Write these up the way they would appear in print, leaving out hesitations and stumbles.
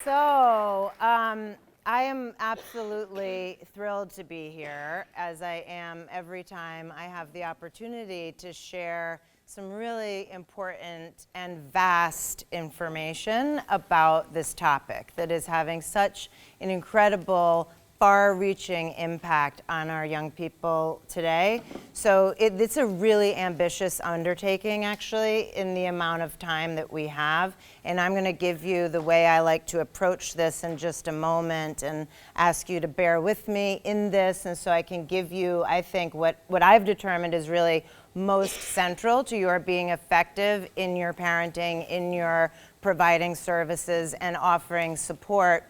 So, I am absolutely thrilled to be here, as I am every time I have the opportunity to share some really important and vast information about this topic that is having such an incredible, far-reaching impact on our young people today. So it's a really ambitious undertaking, actually, in the amount of time that we have. And I'm going to give you the way I like to approach this in just a moment and ask you to bear with me in this, and so I can give you, I think, what I've determined is really most central to your being effective in your parenting, in your providing services, and offering support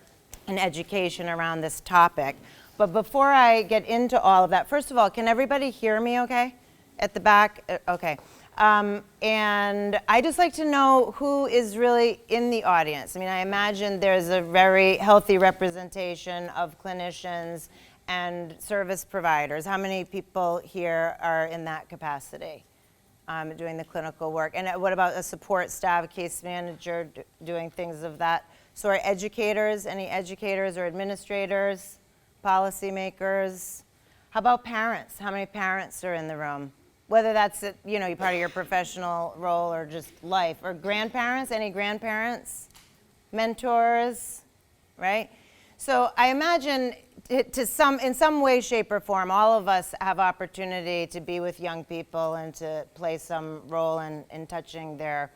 and education around this topic. But before I get into all of that, first of all, can everybody hear me okay? At the back? Okay. And I just like to know who is really in the audience. I mean, I imagine there's a very healthy representation of clinicians and service providers. How many people here are in that capacity, doing the clinical work? And what about a support staff, a case manager, doing things of that sort? Educators, any educators or administrators, policymakers? How about parents? How many parents are in the room? Whether that's, part of your professional role or just life. Or grandparents, any grandparents? Mentors, right? So I imagine in some way, shape, or form, all of us have opportunity to be with young people and to play some role in touching their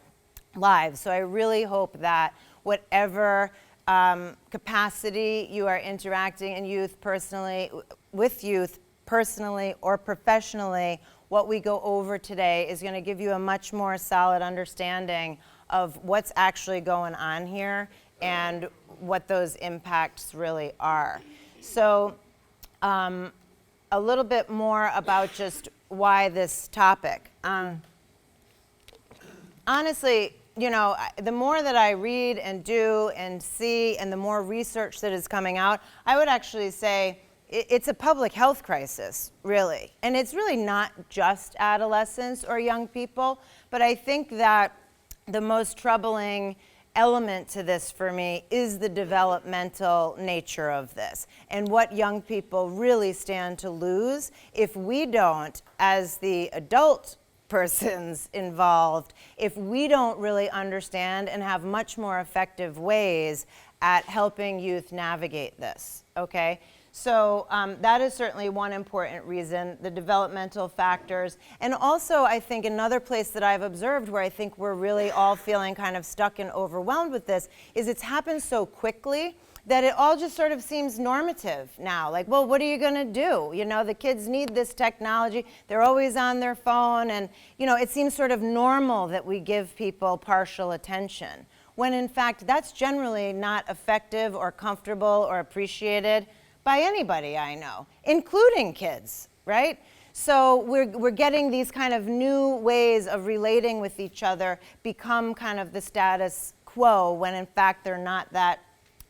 lives. So I really hope that whatever capacity you are interacting in youth personally, with youth personally or professionally, what we go over today is going to give you a much more solid understanding of what's actually going on here and what those impacts really are. So a little bit more about just why this topic. Honestly, the more that I read and do and see, and the more research that is coming out, I would actually say it's a public health crisis, really. And it's really not just adolescents or young people, but I think that the most troubling element to this for me is the developmental nature of this and what young people really stand to lose if we don't, as the adult persons involved, if we don't really understand and have much more effective ways at helping youth navigate this, okay? So that is certainly one important reason, the developmental factors. And also, I think another place that I've observed where I think we're really all feeling kind of stuck and overwhelmed with this is it's happened so quickly that it all just sort of seems normative now. Like, well, what are you going to do? The kids need this technology. They're always on their phone. And, it seems sort of normal that we give people partial attention, when in fact, that's generally not effective or comfortable or appreciated by anybody I know, including kids, right? So we're getting these kind of new ways of relating with each other become kind of the status quo when in fact they're not that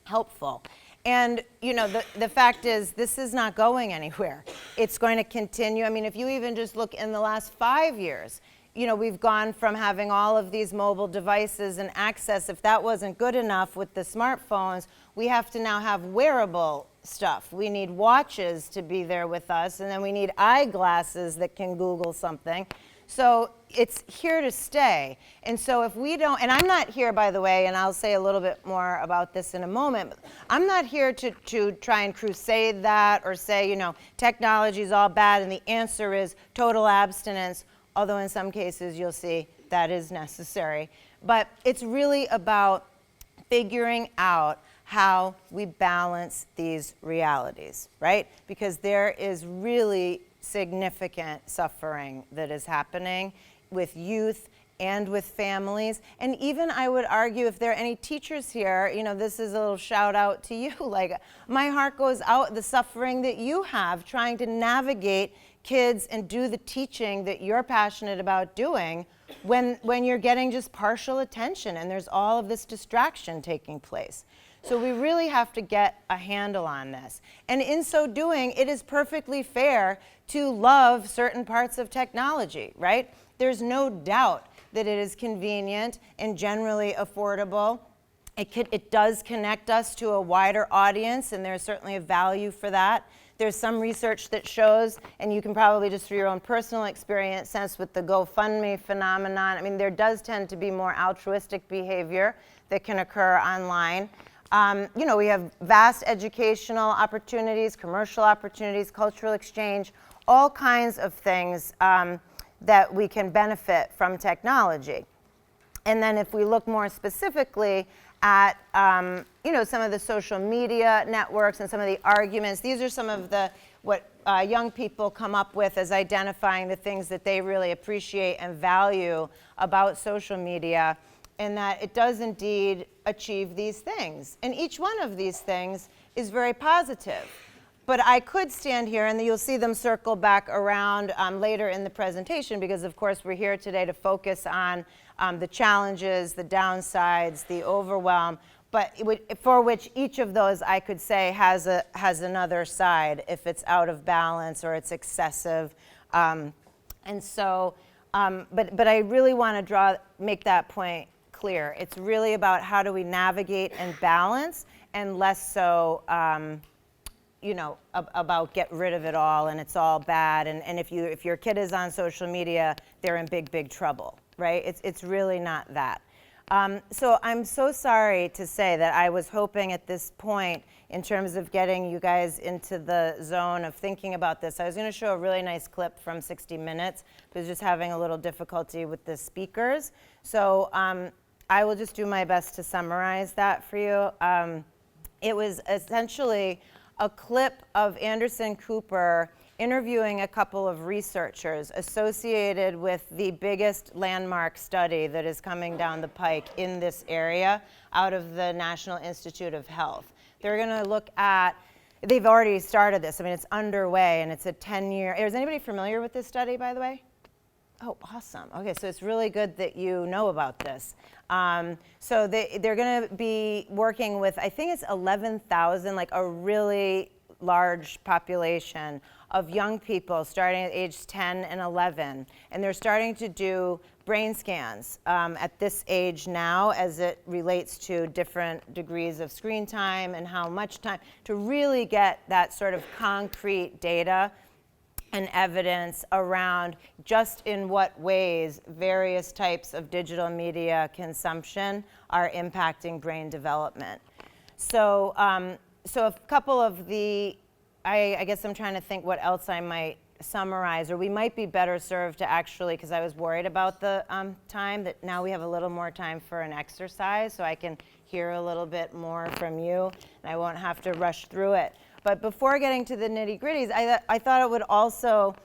helpful. And the fact is this is not going anywhere. It's going to continue. I mean, if you even just look in the last 5 years, we've gone from having all of these mobile devices and access. If that wasn't good enough with the smartphones, we have to now have wearable stuff. We need watches to be there with us, and then we need eyeglasses that can Google something. So it's here to stay. And so if we don't, and I'm not here, by the way, and I'll say a little bit more about this in a moment, but I'm not here to try and crusade that or say, technology is all bad and the answer is total abstinence, although in some cases you'll see that is necessary. But it's really about figuring out how we balance these realities, right? Because there is really significant suffering that is happening with youth and with families. And even I would argue, if there are any teachers here, this is a little shout out to you. Like, my heart goes out, the suffering that you have trying to navigate kids and do the teaching that you're passionate about doing when you're getting just partial attention and there's all of this distraction taking place. So we really have to get a handle on this. And in so doing, it is perfectly fair to love certain parts of technology, right? There's no doubt that it is convenient and generally affordable It does connect us to a wider audience, and there's certainly a value for that. There's some research that shows, and you can probably just through your own personal experience sense with the GoFundMe phenomenon, I mean, there does tend to be more altruistic behavior that can occur online. You know, we have vast educational opportunities, commercial opportunities, cultural exchange, all kinds of things that we can benefit from technology. And then if we look more specifically at you know, some of the social media networks and some of the arguments, these are some of the what young people come up with as identifying the things that they really appreciate and value about social media, and that it does indeed achieve these things. And each one of these things is very positive. But I could stand here, and you'll see them circle back around later in the presentation, because of course we're here today to focus on the challenges, the downsides, the overwhelm, but for which each of those I could say has another side if it's out of balance or it's excessive. And so, but I really want to make that point clear. It's really about how do we navigate and balance, and less so you know, about get rid of it all and it's all bad, and if your kid is on social media, they're in big trouble, right? It's really not that. So I'm so sorry to say that I was hoping at this point, in terms of getting you guys into the zone of thinking about this, I was going to show a really nice clip from 60 Minutes, but I was just having a little difficulty with the speakers. So I will just do my best to summarize that for you. It was essentially a clip of Anderson Cooper interviewing a couple of researchers associated with the biggest landmark study that is coming down the pike in this area out of the National Institute of Health. They're going to look at, they've already started this, I mean, it's underway, and it's a 10-year, is anybody familiar with this study, by the way? Oh, awesome. Okay, so it's really good that you know about this. So they're going to be working with, I think it's 11,000, like a really large population of young people starting at age 10 and 11. And they're starting to do brain scans at this age now as it relates to different degrees of screen time and how much time, to really get that sort of concrete data and evidence around just in what ways various types of digital media consumption are impacting brain development. So, so a couple of the, I guess I'm trying to think what else I might summarize, or we might be better served to actually, because I was worried about the time, that now we have a little more time for an exercise, so I can hear a little bit more from you, and I won't have to rush through it. But before getting to the nitty-gritties, I thought it would also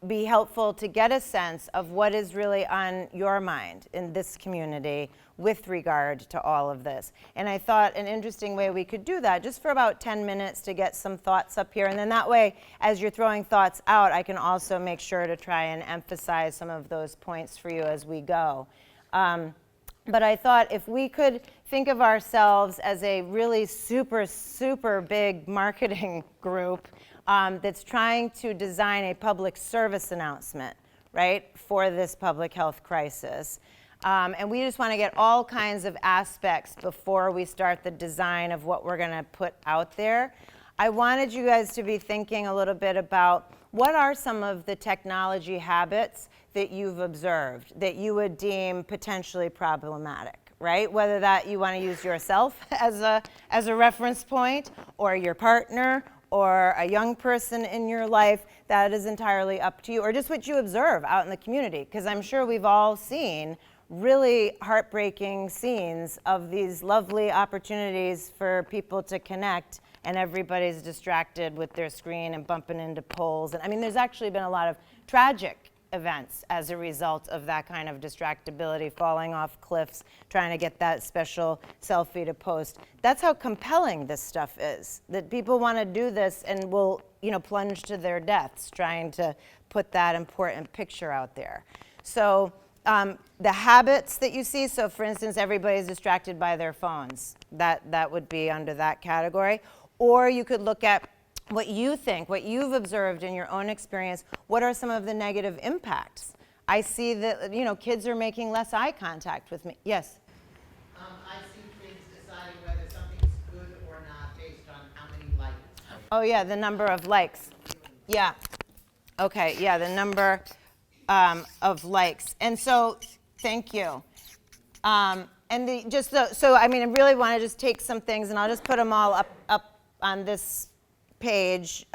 be helpful to get a sense of what is really on your mind in this community with regard to all of this. And I thought an interesting way we could do that, just for about 10 minutes to get some thoughts up here. And then that way, as you're throwing thoughts out, I can also make sure to try and emphasize some of those points for you as we go. But I thought if we could think of ourselves as a really super big marketing group that's trying to design a public service announcement, right, for this public health crisis. And we just want to get all kinds of aspects before we start the design of what we're going to put out there. I wanted you guys to be thinking a little bit about what are some of the technology habits that you've observed that you would deem potentially problematic, right? Whether that you want to use yourself as a reference point, or your partner, or a young person in your life, that is entirely up to you, or just what you observe out in the community, because I'm sure we've all seen really heartbreaking scenes of these lovely opportunities for people to connect, and everybody's distracted with their screen and bumping into poles. And I mean, there's actually been a lot of tragic events as a result of that kind of distractibility, falling off cliffs, trying to get that special selfie to post. That's how compelling this stuff is, that people want to do this and will, you know, plunge to their deaths trying to put that important picture out there. So the habits that you see, so for instance, everybody's distracted by their phones. That would be under that category. Or you could look at what you think, what you've observed in your own experience. What are some of the negative impacts? I see that, you know, kids are making less eye contact with me. Yes? I see Oh yeah, the number of likes. Yeah. Okay, yeah, the number of likes. And so, thank you. And so I mean, I really want to just take some things, and I'll just put them all up on this page.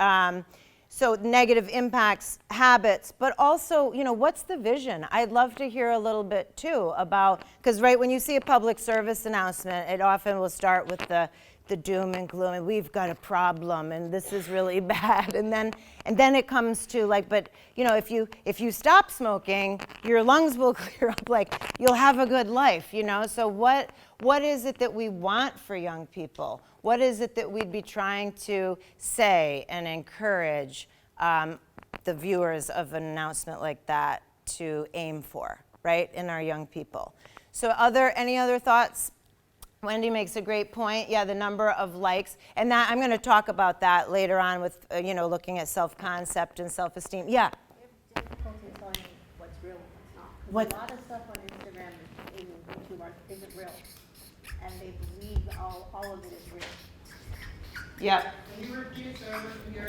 So negative impacts, habits, but also, what's the vision? I'd love to hear a little bit too about, because right when you see a public service announcement, it often will start with the doom and gloom, and we've got a problem, and this is really bad, and then it comes to like, but if you stop smoking, your lungs will clear up, like you'll have a good life, So what is it that we want for young people? What is it that we'd be trying to say and encourage the viewers of an announcement like that to aim for, right, in our young people? So any other thoughts? Wendy makes a great point. Yeah, the number of likes. And that I'm going to talk about that later on with, looking at self-concept and self-esteem. Yeah? We have difficulty telling what's real and what's not. Because a lot of stuff on Instagram and YouTube isn't real. And they believe all of it is real. Yeah. Can you repeat your...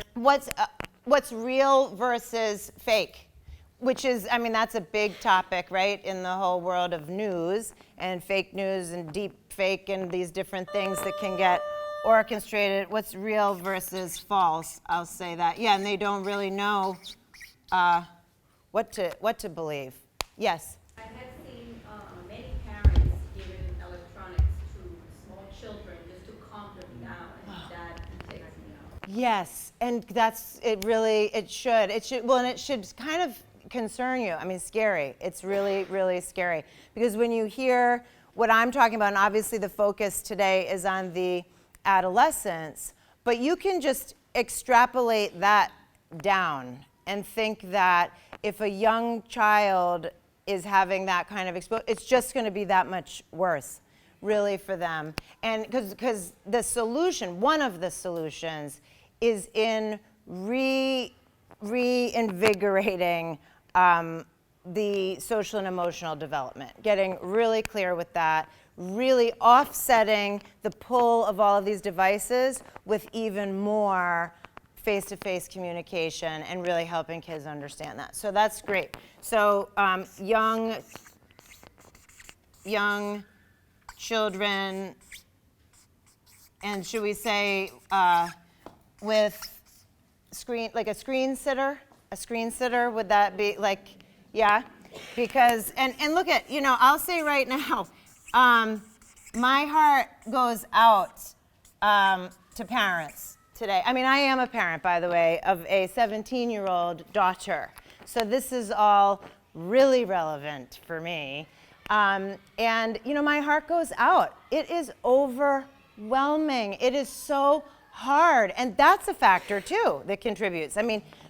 What's real versus fake? Which is, that's a big topic, right, in the whole world of news and fake news and deep fake and these different things that can get orchestrated. What's real versus false? I'll say that. Yeah, and they don't really know what to believe. Yes? I have seen many parents giving electronics to small children just to calm them down, and that takes me out. Yes, and it should, well, and it should kind of concern you. Scary. It's really, really scary. Because when you hear what I'm talking about, and obviously the focus today is on the adolescence, but you can just extrapolate that down and think that if a young child is having that kind of exposure, it's just going to be that much worse, really, for them. And because the solution, one of the solutions, is in reinvigorating the social and emotional development, getting really clear with that, really offsetting the pull of all of these devices with even more face-to-face communication and really helping kids understand that. So that's great. So young children, and should we say with like a screen sitter? A screen sitter, would that be like, yeah? Because, and look at, I'll say right now, my heart goes out to parents today. I am a parent, by the way, of a 17-year-old daughter. So this is all really relevant for me. And, my heart goes out. It is overwhelming. It is so hard. And that's a factor, too, that contributes.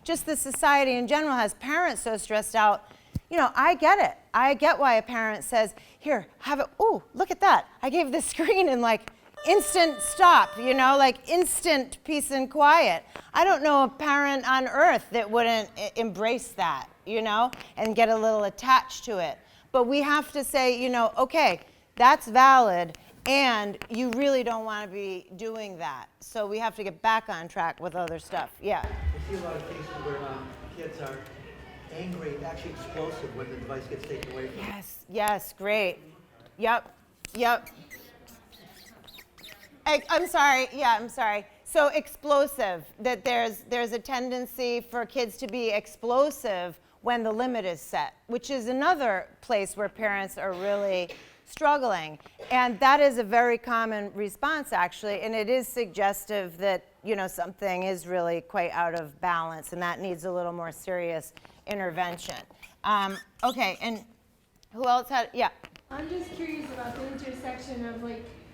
Just the society in general has parents so stressed out. I get it. I get why a parent says, here, have it. Ooh, look at that. I gave the screen and instant stop, like instant peace and quiet. I don't know a parent on earth that wouldn't embrace that, and get a little attached to it. But we have to say, okay, that's valid, and you really don't want to be doing that. So we have to get back on track with other stuff. Yeah. I see a lot of cases where kids are angry, actually explosive when the device gets taken away from them. Yes, great. Yep. I'm sorry. So explosive, that there's a tendency for kids to be explosive when the limit is set, which is another place where parents are really struggling. And that is a very common response, actually, and it is suggestive that, something is really quite out of balance, and that needs a little more serious intervention. Okay, and who else had, yeah? I'm just curious about the intersection of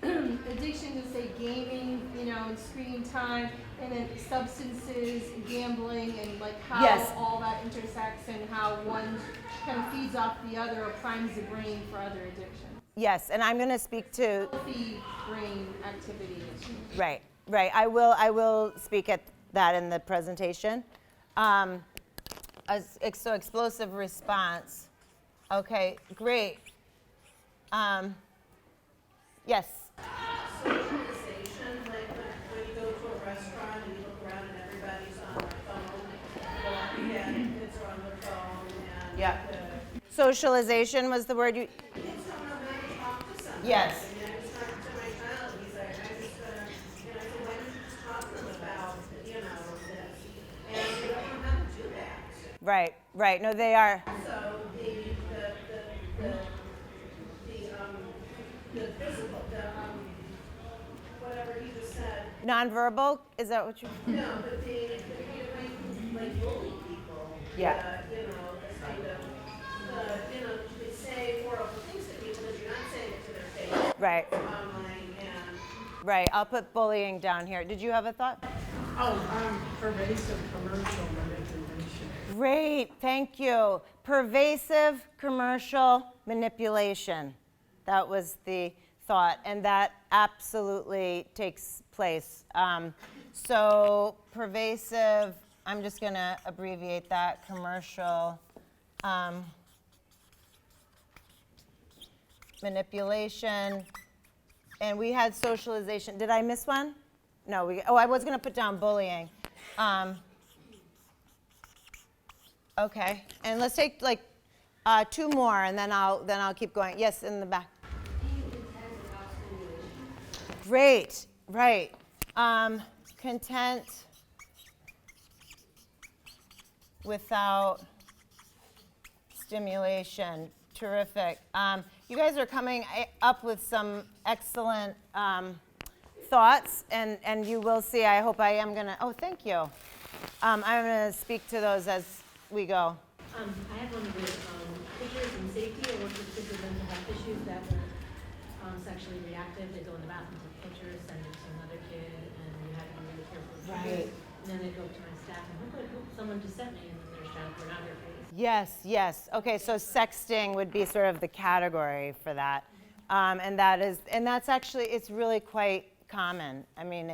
addiction to, say, gaming, and screen time, and then substances, gambling, and how Yes. all that intersects and how one kind of feeds off the other or primes the brain for other addictions. Yes, and I'm going to speak to Healthy brain activity. Right. I will speak at that in the presentation. So explosive response. Okay, great. Yes. Socialization, when you go to a restaurant and you look around Socialization was the word you. Yes. Right, right. No, they are. So the physical, whatever he just said. Nonverbal? Is that what you? No, but like bully people. Yeah. You know, the kind of, they say horrible things to people, but you're not saying it to their face. Right. Online and. Right. I'll put bullying down here. Did you have a thought? Pervasive commercial manipulation. Great. Thank you. Pervasive commercial manipulation. That was the thought, and that absolutely takes place. So pervasive, I'm just going to abbreviate that, commercial manipulation. And we had socialization. Did I miss one? No, I was going to put down bullying. Okay, and let's take like 2 more, and then I'll keep going. Yes, in the back. Great, right. Content without stimulation. Terrific. You guys are coming up with some excellent thoughts, and you will see. I hope I am gonna. Oh, thank you. I'm gonna speak to those as we go. I have one with pictures and safety. I work with kids with mental health issues that were sexually reactive. They go in the bathroom, take pictures, send it to another kid, and you have to be really careful with Right. it. And then they go up to my staff and someone just sent me, and then they're shouting, "We're not your face." Yes, yes. Okay, so sexting would be sort of the category for that, and that's actually, it's really quite common. I mean,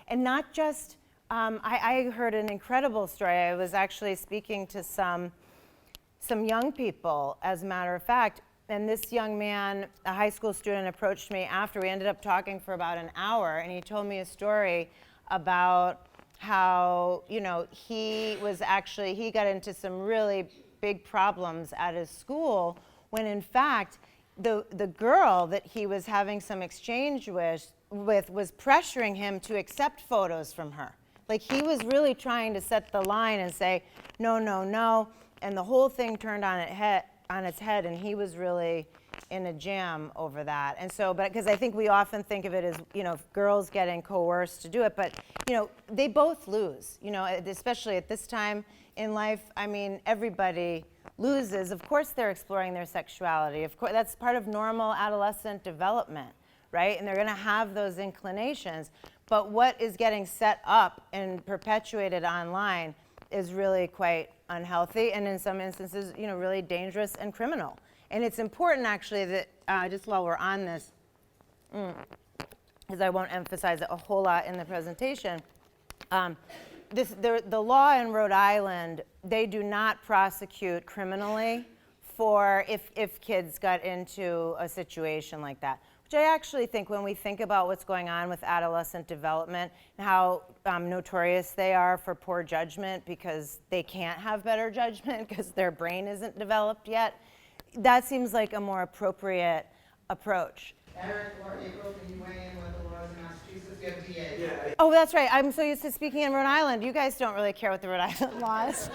and not just. I heard an incredible story. I was actually speaking to some young people, as a matter of fact, and this young man, a high school student, approached me after. We ended up talking for about an hour, and he told me a story about how, he got into some really big problems at his school when, in fact, the girl that he was having some exchange with was pressuring him to accept photos from her. Like, he was really trying to set the line and say, no, no, no, and the whole thing turned on its head, and he was really in a jam over that. And so, because I think we often think of it as, girls getting coerced to do it, but, they both lose, especially at this time in life. I mean, everybody loses. Of course they're exploring their sexuality. Of course, that's part of normal adolescent development, right? And they're gonna have those inclinations. But what is getting set up and perpetuated online is really quite unhealthy, and in some instances, really dangerous and criminal. And it's important, actually, that just while we're on this, because I won't emphasize it a whole lot in the presentation, the law in Rhode Island, they do not prosecute criminally for if kids got into a situation like that. Which I actually think, when we think about what's going on with adolescent development and how notorious they are for poor judgment because they can't have better judgment because their brain isn't developed yet, that seems like a more appropriate approach. Eric or April, can you weigh in on the laws in Massachusetts? You have DA. Yeah, Oh, that's right. I'm so used to speaking in Rhode Island. You guys don't really care what the Rhode Island law is.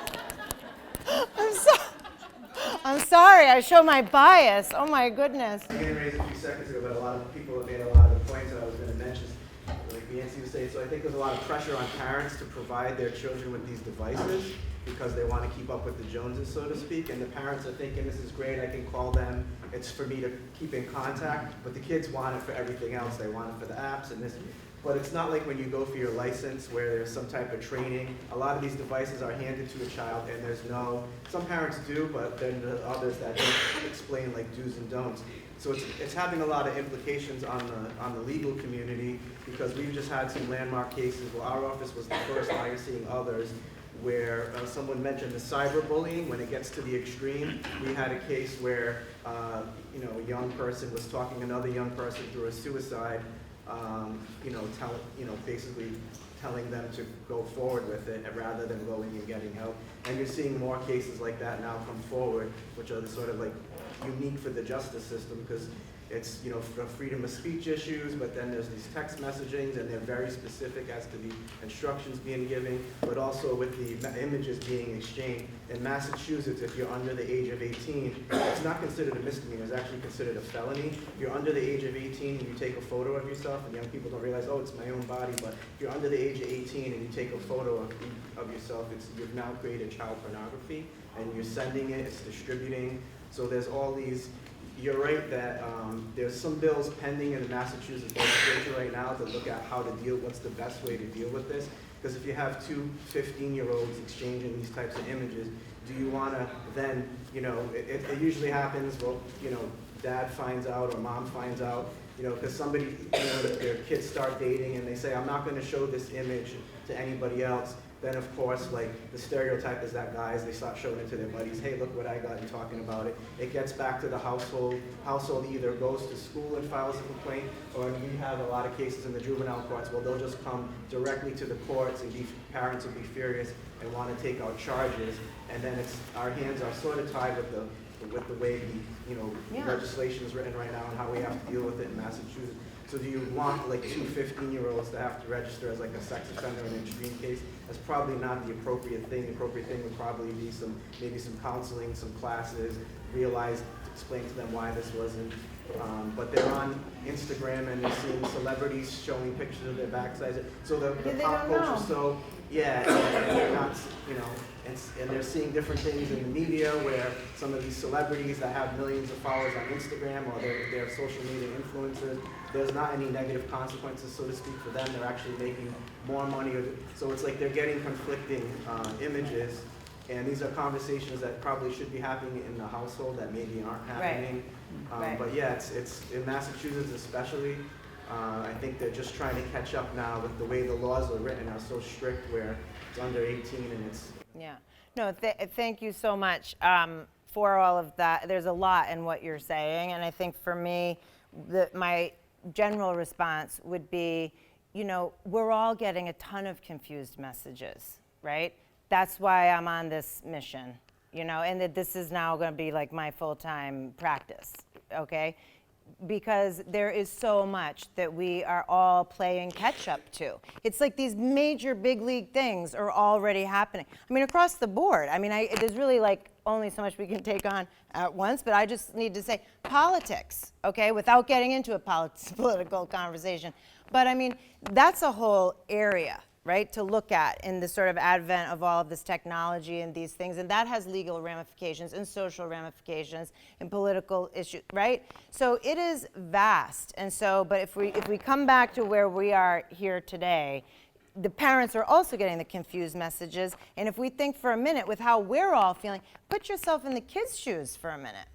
I'm sorry, I show my bias. Oh my goodness. I didn't raise a few seconds ago, but a lot of people have made a lot of the points that I was going to mention, like Nancy was saying. So I think there's a lot of pressure on parents to provide their children with these devices because they want to keep up with the Joneses, so to speak. And the parents are thinking, this is great, I can call them, it's for me to keep in contact. But the kids want it for everything else. They want it for the apps and this. But it's not like when you go for your license where there's some type of training. A lot of these devices are handed to a child and there's some parents do, but then the others that don't explain like do's and don'ts. So it's having a lot of implications on the legal community, because we've just had some landmark cases. Well, our office was the first, now you're seeing others, where someone mentioned the cyberbullying when it gets to the extreme. We had a case where a young person was talking another young person through a suicide, basically telling them to go forward with it rather than going and getting help. And you're seeing more cases like that now come forward, which are sort of like unique for the justice system, because it's, for freedom of speech issues, but then there's these text messagings, and they're very specific as to the instructions being given, but also with the images being exchanged. In Massachusetts, if you're under the age of 18, it's not considered a misdemeanor, it's actually considered a felony. If you're under the age of 18 and you take a photo of yourself, and young people don't realize, oh, it's my own body, but if you're under the age of 18 and you take a photo of yourself, you've now created child pornography, and you're sending it, it's distributing. So there's all these. You're right that there's some bills pending in the Massachusetts legislature right now to look at what's the best way to deal with this. Because if you have two 15-year-olds exchanging these types of images, do you want to then, it usually happens, dad finds out or mom finds out, because somebody, their kids start dating and they say, I'm not going to show this image to anybody else. Then, of course, like, the stereotype is that guys, they start showing it to their buddies, hey, look what I got, and talking about it. It gets back to the household. Household either goes to school and files a complaint, or we have a lot of cases in the juvenile courts where they'll just come directly to the courts, and parents will be furious and want to take out charges. And then our hands are sort of tied with the way the legislation is written right now and how we have to deal with it in Massachusetts. So do you want like two 15-year-olds to have to register as like a sex offender in an extreme case? That's probably not the appropriate thing. The appropriate thing would probably be maybe some counseling, some classes, explain to them why this wasn't. But they're on Instagram and they're seeing celebrities showing pictures of their backsides. So the pop culture, so yeah, and they're not, and they're seeing different things in the media where some of these celebrities that have millions of followers on Instagram or they're social media influencers, there's not any negative consequences, so to speak, for them. They're actually making more money. So it's like they're getting conflicting images, and these are conversations that probably should be happening in the household that maybe aren't happening. Right. But yeah, it's in Massachusetts especially. I think they're just trying to catch up now with the way the laws are written are so strict where it's under 18 and it's... Yeah. No, thank you so much for all of that. There's a lot in what you're saying, and I think for me, my general response would be, we're all getting a ton of confused messages, right? That's why I'm on this mission, and that this is now going to be like my full-time practice, okay? Because there is so much that we are all playing catch up to. It's like these major big league things are already happening. I mean, across the board. I mean, there's really like only so much we can take on at once, but I just need to say politics, okay, without getting into a political conversation. But I mean, that's a whole area, right, to look at in the sort of advent of all of this technology and these things, and that has legal ramifications and social ramifications and political issues, right? So it is vast, and so, but if we come back to where we are here today, the parents are also getting the confused messages, and if we think for a minute with how we're all feeling, put yourself in the kids' shoes for a minute,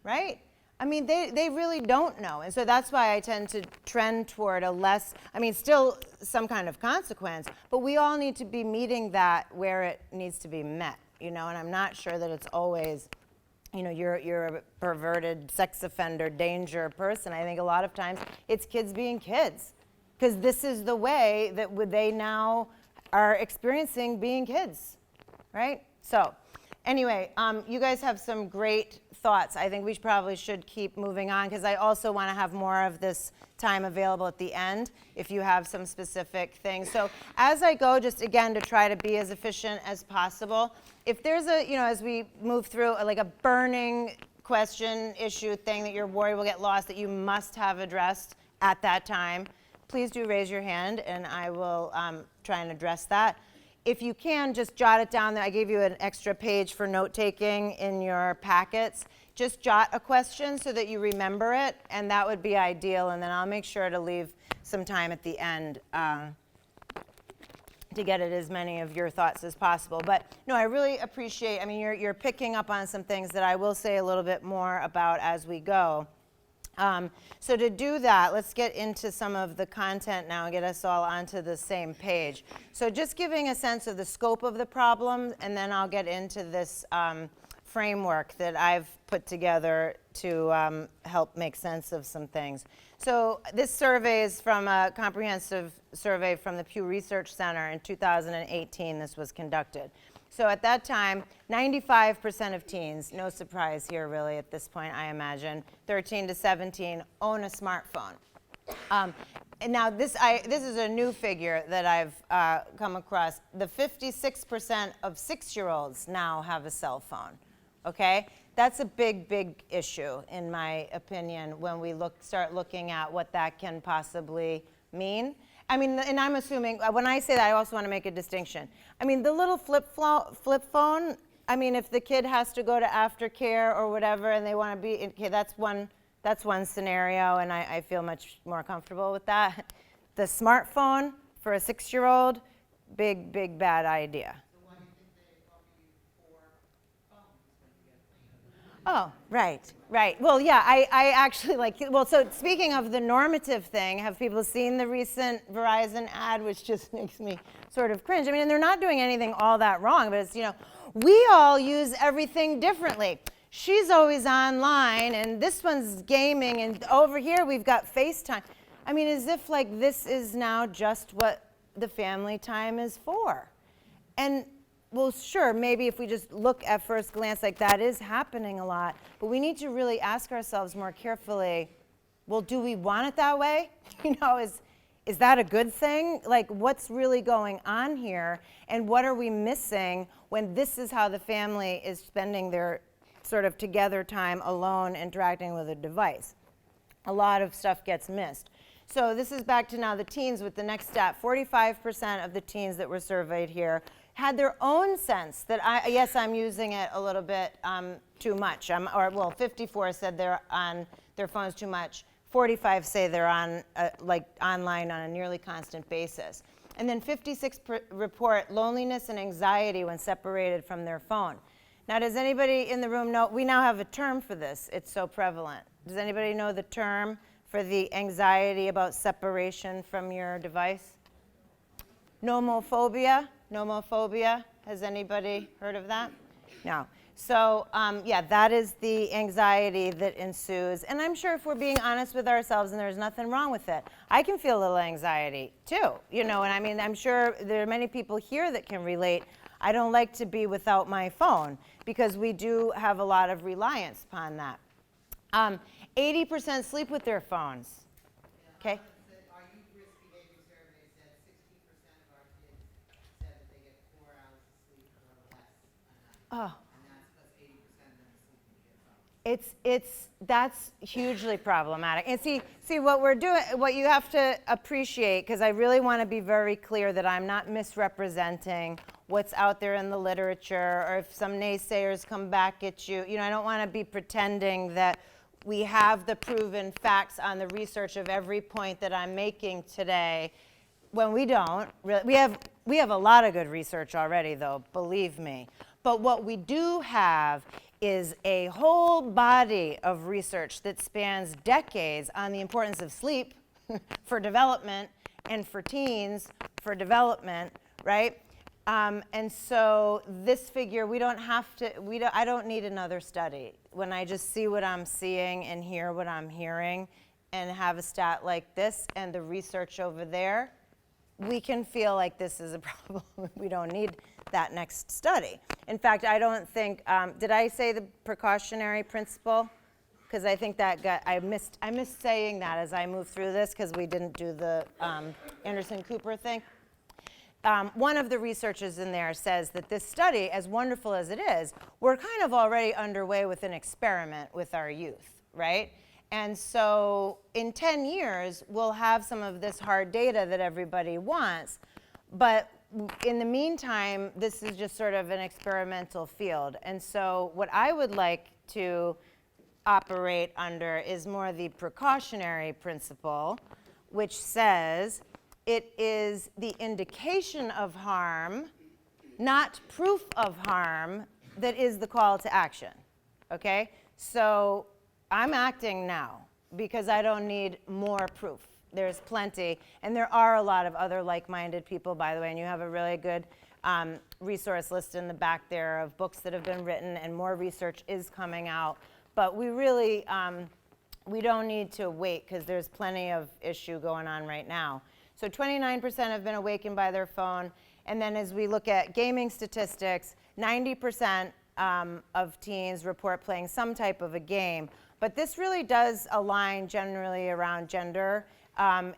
right? I mean, they really don't know. And so that's why I tend to trend toward still some kind of consequence, but we all need to be meeting that where it needs to be met, and I'm not sure that it's always, you're a perverted sex offender, danger person. I think a lot of times it's kids being kids, because this is the way that they now are experiencing being kids, right? So anyway, you guys have some great thoughts. I think we probably should keep moving on, because I also want to have more of this time available at the end if you have some specific things. So as I go, just again to try to be as efficient as possible, if there's as we move through like a burning question, issue, thing that you're worried will get lost that you must have addressed at that time, please do raise your hand and I will try and address that. If you can, just jot it down there. I gave you an extra page for note-taking in your packets. Just jot a question so that you remember it, and that would be ideal. And then I'll make sure to leave some time at the end to get at as many of your thoughts as possible. But no, I really appreciate, you're picking up on some things that I will say a little bit more about as we go. So to do that, let's get into some of the content now and get us all onto the same page. So just giving a sense of the scope of the problem, and then I'll get into this framework that I've put together to help make sense of some things. So this survey is from a comprehensive survey from the Pew Research Center in 2018. This was conducted. So at that time, 95% of teens, no surprise here really at this point, I imagine, 13 to 17, own a smartphone. And now this is a new figure that I've come across. The 56% of 6-year-olds now have a cell phone, okay? That's a big, big issue, in my opinion, when we start looking at what that can possibly mean. I mean, and I'm assuming, when I say that, I also want to make a distinction. I mean, the little flip phone, I mean, if the kid has to go to aftercare or whatever and they want to be, okay, that's one scenario, and I feel much more comfortable with that. The smartphone for a 6-year-old, big, big bad idea. So why do you think they offer you 4 phones when you get Oh, right. Well, yeah, I actually so speaking of the normative thing, have people seen the recent Verizon ad, which just makes me sort of cringe? I mean, and they're not doing anything all that wrong, but it's, we all use everything differently. She's always online, and this one's gaming, and over here we've got FaceTime. I mean, as if like this is now just what the family time is for. And well, sure, maybe if we just look at first glance, like that is happening a lot, but we need to really ask ourselves more carefully, well, do we want it that way? Is that a good thing? Like, what's really going on here? And what are we missing when this is how the family is spending their sort of together time alone interacting with a device? A lot of stuff gets missed. So this is back to now the teens with the next stat. 45% of the teens that were surveyed here had their own sense that, yes, I'm using it a little bit too much. 54 said they're on their phones too much. 45 say they're on online on a nearly constant basis. And then 56 report loneliness and anxiety when separated from their phone. Now, does anybody in the room know, we now have a term for this, it's so prevalent. Does anybody know the term for the anxiety about separation from your device? Nomophobia? Nomophobia? Has anybody heard of that? No. So, yeah, that is the anxiety that ensues. And I'm sure if we're being honest with ourselves, and there's nothing wrong with it, I can feel a little anxiety too, and I mean, I'm sure there are many people here that can relate. I don't like to be without my phone because we do have a lot of reliance upon that. 80% sleep with their phones. Okay? Our youth risk behavior survey said 60% of our kids said that they get 4 hours of sleep or less a night. Oh. And that's because 80% of them are sleeping kids. That's hugely problematic. And see what we're doing, what you have to appreciate, because I really want to be very clear that I'm not misrepresenting what's out there in the literature, or if some naysayers come back at you. I don't want to be pretending that we have the proven facts on the research of every point that I'm making today, when we don't. We have a lot of good research already, though, believe me. But what we do have is a whole body of research that spans decades on the importance of sleep for development and for teens for development, right? And so this figure, I don't need another study. When I just see what I'm seeing and hear what I'm hearing and have a stat like this and the research over there, we can feel like this is a problem. We don't need that next study. In fact, I don't think, did I say the precautionary principle? Because I think I missed saying that as I moved through this because we didn't do the Anderson Cooper thing. One of the researchers in there says that this study, as wonderful as it is, we're kind of already underway with an experiment with our youth, right? And so in 10 years, we'll have some of this hard data that everybody wants, but in the meantime, this is just sort of an experimental field. And so what I would like to operate under is more the precautionary principle, which says it is the indication of harm, not proof of harm, that is the call to action, okay? So I'm acting now because I don't need more proof. There's plenty. And there are a lot of other like-minded people, by the way, and you have a really good resource list in the back there of books that have been written, and more research is coming out. But we really, we don't need to wait, because there's plenty of issue going on right now. So 29% have been awakened by their phone. And then as we look at gaming statistics, 90% of teens report playing some type of a game. But this really does align generally around gender,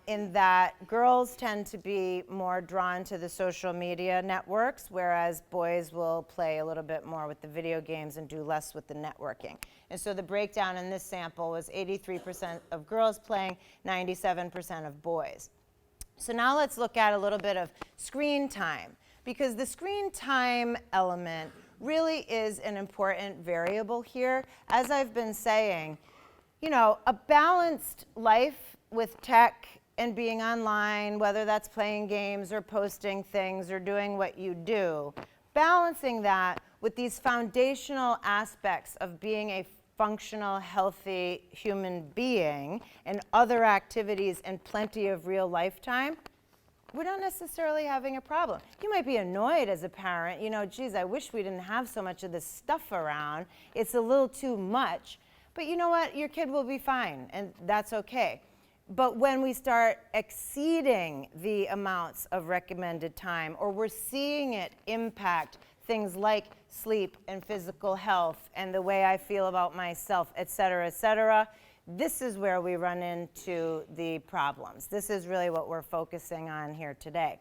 in that girls tend to be more drawn to the social media networks, whereas boys will play a little bit more with the video games and do less with the networking. And so the breakdown in this sample was 83% of girls playing, 97% of boys. So now let's look at a little bit of screen time, because the screen time element really is an important variable here. As I've been saying, you know, a balanced life with tech and being online, whether that's playing games or posting things or doing what you do, balancing that with these foundational aspects of being a functional, healthy human being and other activities and plenty of real lifetime, we're not necessarily having a problem. You might be annoyed as a parent, you know, geez, I wish we didn't have so much of this stuff around. It's a little too much. But you know what? Your kid will be fine, and that's okay. But when we start exceeding the amounts of recommended time, or we're seeing it impact things like sleep and physical health and the way I feel about myself, et cetera, this is where we run into the problems. This is really what we're focusing on here today.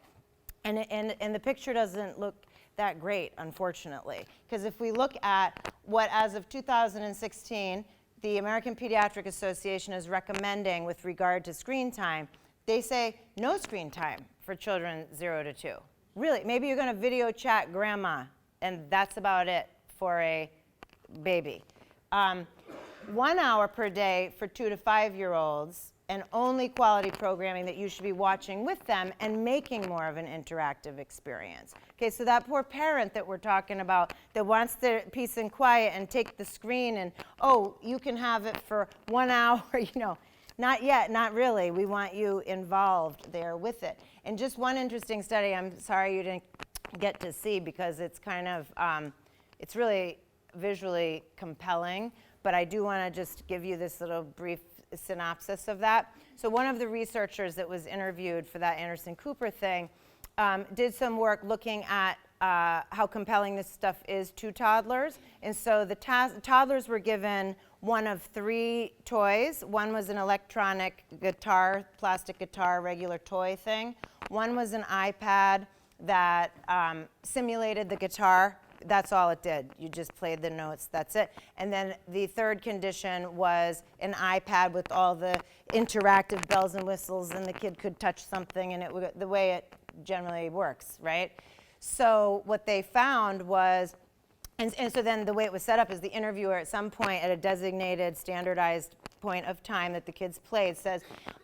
And the picture doesn't look that great, unfortunately, because if we look at what, as of 2016, the American Pediatric Association is recommending with regard to screen time, they say no screen time for children 0 to 2. Really, maybe you're going to video chat grandma, and that's about it for a baby. 1 hour per day for 2 to 5-year-olds, and only quality programming that you should be watching with them and making more of an interactive experience. Okay, so that poor parent that we're talking about that wants the peace and quiet and take the screen and, oh, you can have it for 1 hour, you know, not yet, not really. We want you involved there with it. And just one interesting study, I'm sorry you didn't get to see because it's kind of, it's really visually compelling, but I do want to just give you this little brief synopsis of that. So one of the researchers that was interviewed for that Anderson Cooper thing did some work looking at how compelling this stuff is to toddlers. And so the toddlers were given one of 3 toys. One was an electronic guitar, plastic guitar, regular toy thing. One was an iPad that simulated the guitar. That's all it did. You just played the notes, that's it. And then the third condition was an iPad with all the interactive bells and whistles, and the kid could touch something, and the way it generally works, right? So what they found was, and so then the way it was set up is the interviewer at some point at a designated standardized point of time that the kids played says,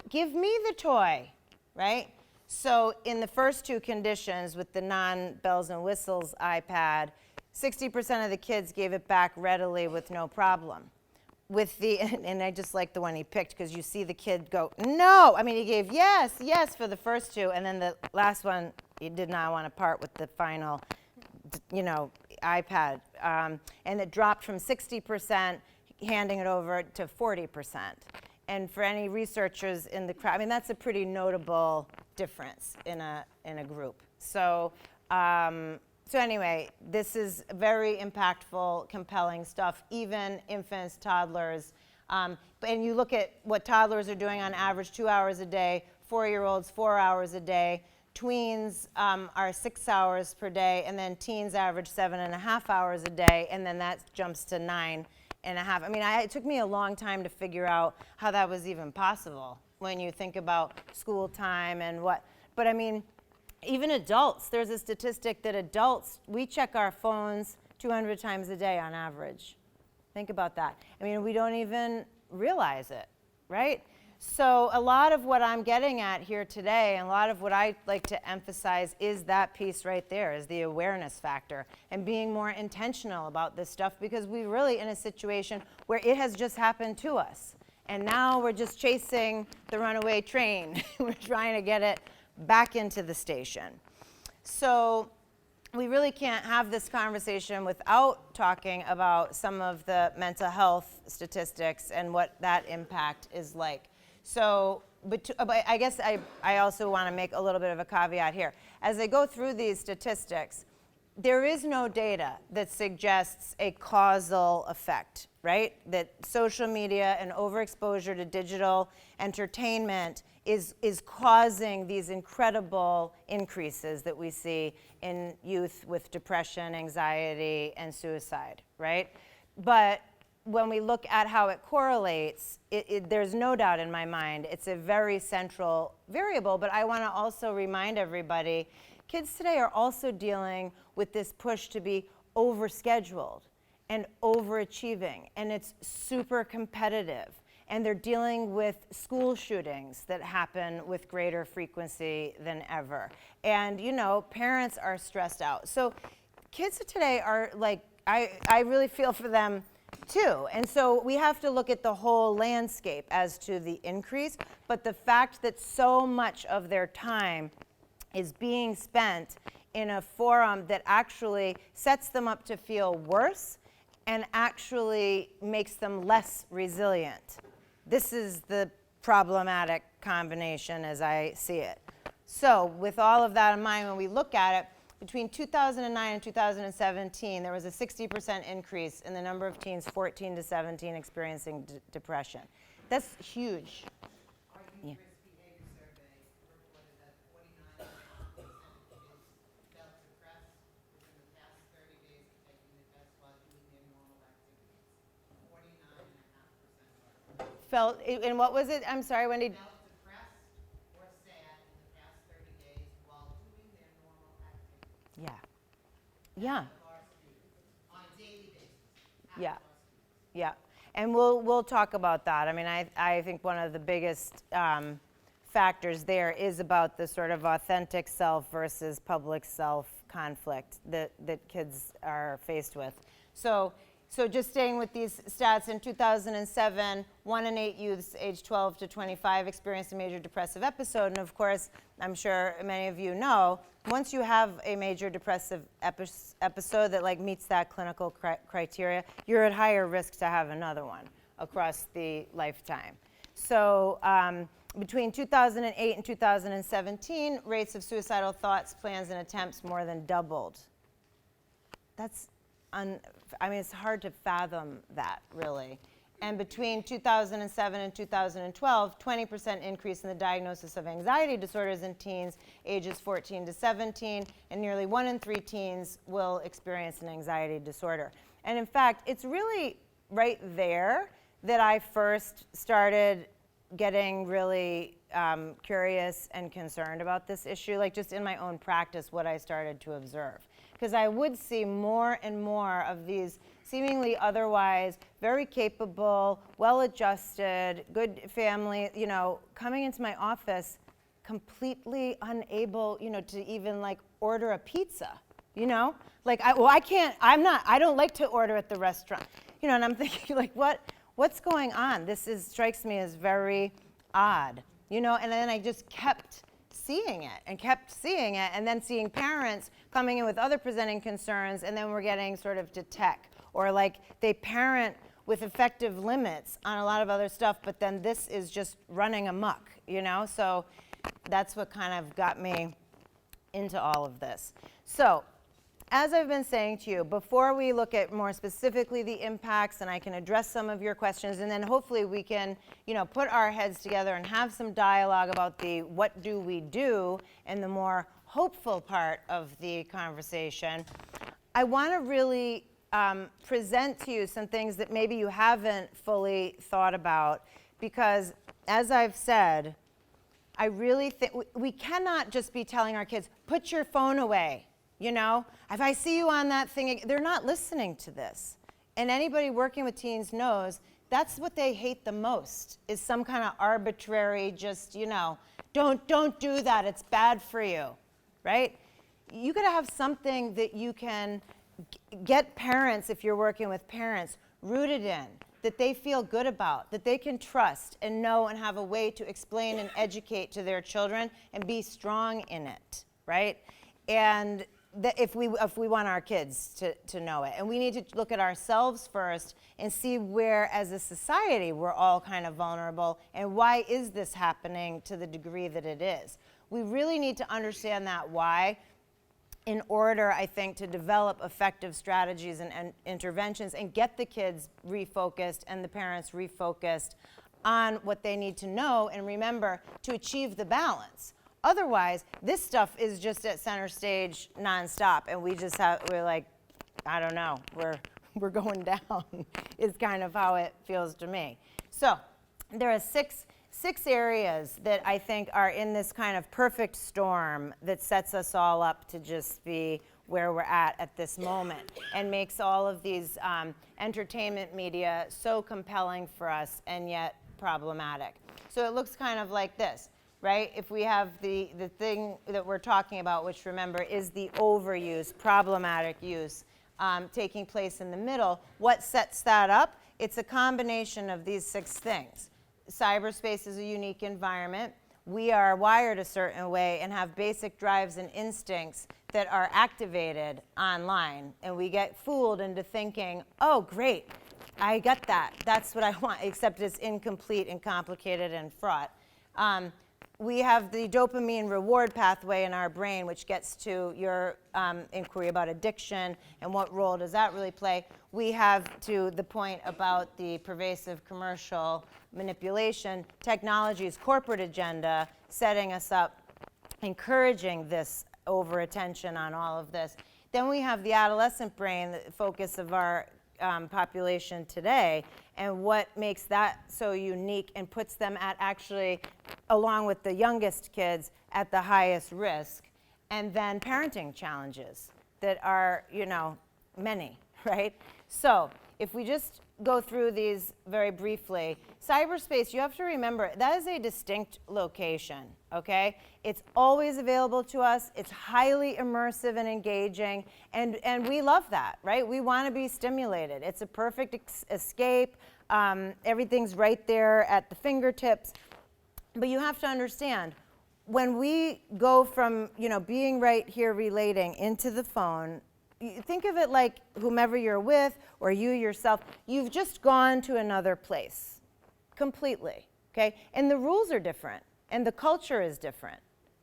give me the toy, right? So in the first 2 conditions with the non-bells and whistles iPad, 60% of the kids gave it back readily with no problem. With the, and I just like the one he picked because you see the kid go, no! I mean, he gave yes, yes for the first 2, and then the last one, he did not want to part with the final, you know, iPad. And it dropped from 60% handing it over to 40%. And for any researchers in the crowd, I mean, that's a pretty notable difference in a group. So, so anyway, this is very impactful, compelling stuff, even infants, toddlers. And you look at what toddlers are doing on average 2 hours a day, 4-year-olds 4 hours a day, tweens are 6 hours per day, and then teens average 7.5 hours a day, and then that jumps to 9.5. I mean, it took me a long time to figure out how that was even possible when you think about school time and what, but I mean, even adults, there's a statistic that adults, we check our phones 200 times a day on average. Think about that. I mean, we don't even realize it, right? So a lot of what I'm getting at here today, and a lot of what I like to emphasize is that piece right there, is the awareness factor, and being more intentional about this stuff, because we're really in a situation where it has just happened to us. And now we're just chasing the runaway train. We're trying to get it back into the station. So we really can't have this conversation without talking about some of the mental health statistics and what that impact is like. So, but I guess I also want to make a little bit of a caveat here. As I go through these statistics, there is no data that suggests a causal effect, right? That social media and overexposure to digital entertainment is causing these incredible increases that we see in youth with depression, anxiety, and suicide, right? But when we look at how it correlates, there's no doubt in my mind it's a very central variable, but I want to also remind everybody, kids today are also dealing with this push to be overscheduled and overachieving, and it's super competitive. And they're dealing with school shootings that happen with greater frequency than ever. And, you know, parents are stressed out. So kids today are like, I really feel for them too. And so we have to look at the whole landscape as to the increase, but the fact that so much of their time is being spent in a forum that actually sets them up to feel worse and actually makes them less resilient. This is the problematic combination as I see it. So with all of that in mind, when we look at it, between 2009 and 2017, there was a 60% increase in the number of teens 14 to 17 experiencing depression. That's huge. Our youth risk behavior survey reported that 49.5% of kids felt depressed within the past 30 days of taking the test while doing their normal activities. 49.5% Felt, and what was it? I'm sorry, Wendy. felt depressed or sad in the past 30 days while doing their normal activities. Yeah. Yeah. Of our students, on a daily basis. Yeah. Half of our students. Yeah, and we'll talk about that. I mean, I think one of the biggest factors there is about the sort of authentic self versus public self conflict that kids are faced with. So just staying with these stats, in 2007, 1 in 8 youths aged 12 to 25 experienced a major depressive episode. And of course, I'm sure many of you know, once you have a major depressive episode that like meets that clinical criteria, you're at higher risk to have another one across the lifetime. So between 2008 and 2017, rates of suicidal thoughts, plans, and attempts more than doubled. That's I mean, it's hard to fathom that, really. And between 2007 and 2012, 20% increase in the diagnosis of anxiety disorders in teens ages 14 to 17, and nearly 1 in 3 teens will experience an anxiety disorder. And in fact, it's really right there that I first started getting really curious and concerned about this issue, like just in my own practice, what I started to observe. Because I would see more and more of these seemingly otherwise very capable, well-adjusted, good family, you know, coming into my office completely unable, you know, to even like order a pizza, you know? Like, I don't like to order at the restaurant, you know, and I'm thinking like, what's going on? This strikes me as very odd, you know, and then I just kept seeing it, and then seeing parents coming in with other presenting concerns, and then we're getting sort of to tech, or like they parent with effective limits on a lot of other stuff, but then this is just running amok, you know? So that's what kind of got me into all of this. So as I've been saying to you, before we look at more specifically the impacts, and I can address some of your questions, and then hopefully we can, you know, put our heads together and have some dialogue about the what do we do and the more hopeful part of the conversation, I want to really present to you some things that maybe you haven't fully thought about, because as I've said, I really think we cannot just be telling our kids, put your phone away. You know, if I see you on that thing, they're not listening to this. And anybody working with teens knows that's what they hate the most, is some kind of arbitrary, just, you know, don't do that, it's bad for you, right? You gotta have something that you can get parents, if you're working with parents, rooted in, that they feel good about, that they can trust and know and have a way to explain and educate to their children and be strong in it, right? And if we want our kids to know it. And we need to look at ourselves first and see where, as a society, we're all kind of vulnerable, and why is this happening to the degree that it is. We really need to understand that why in order, I think, to develop effective strategies and interventions and get the kids refocused and the parents refocused on what they need to know and remember to achieve the balance. Otherwise, this stuff is just at center stage nonstop, and we're like, I don't know, we're going down is kind of how it feels to me. So there are six areas that I think are in this kind of perfect storm that sets us all up to just be where we're at this moment and makes all of these entertainment media so compelling for us and yet problematic. So it looks kind of like this, right? If we have the thing that we're talking about, which remember is the overuse, problematic use, taking place in the middle, what sets that up? It's a combination of these 6 things. Cyberspace is a unique environment. We are wired a certain way and have basic drives and instincts that are activated online. And we get fooled into thinking, oh, great, I got that. That's what I want, except it's incomplete and complicated and fraught. We have the dopamine reward pathway in our brain, which gets to your inquiry about addiction and what role does that really play. We have to the point about the pervasive commercial manipulation, technology's corporate agenda, setting us up, encouraging this over-attention on all of this. Then we have the adolescent brain, the focus of our population today, and what makes that so unique and puts them at actually, along with the youngest kids, at the highest risk. And then parenting challenges that are, many, right? So if we just go through these very briefly, cyberspace, you have to remember, that is a distinct location, okay? It's always available to us. It's highly immersive and engaging, and we love that, right? We want to be stimulated. It's a perfect escape. Everything's right there at the fingertips. But you have to understand, when we go from, being right here relating into the phone, think of it like whomever you're with or you yourself, you've just gone to another place completely, okay? And the rules are different and the culture is different,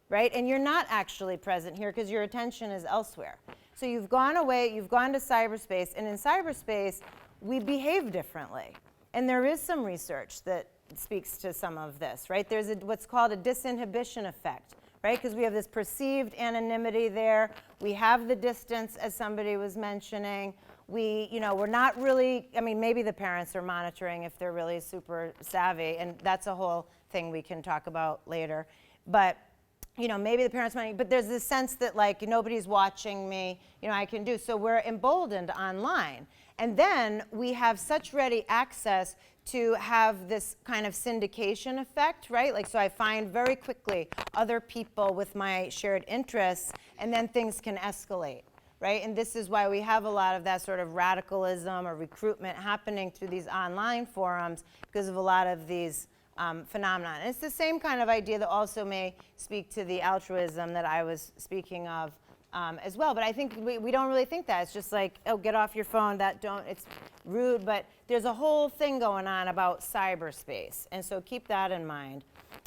right? And you're not actually present here because your attention is elsewhere. So you've gone away, you've gone to cyberspace, and in cyberspace, we behave differently. And there is some research that speaks to some of this, right? There's what's called a disinhibition effect, right? Because we have this perceived anonymity there. We have the distance, as somebody was mentioning. We're not really, maybe the parents are monitoring if they're really super savvy, and that's a whole thing we can talk about later. But, maybe the parents might, but there's this sense that, nobody's watching me, I can do. So we're emboldened online. And then we have such ready access to have this kind of syndication effect, right? So I find very quickly other people with my shared interests, and then things can escalate, right? And this is why we have a lot of that sort of radicalism or recruitment happening through these online forums because of a lot of these phenomena. And it's the same kind of idea that also may speak to the altruism that I was speaking of as well. But I think we don't really think that. It's just like, oh, get off your phone, it's rude. But there's a whole thing going on about cyberspace. And so keep that in mind.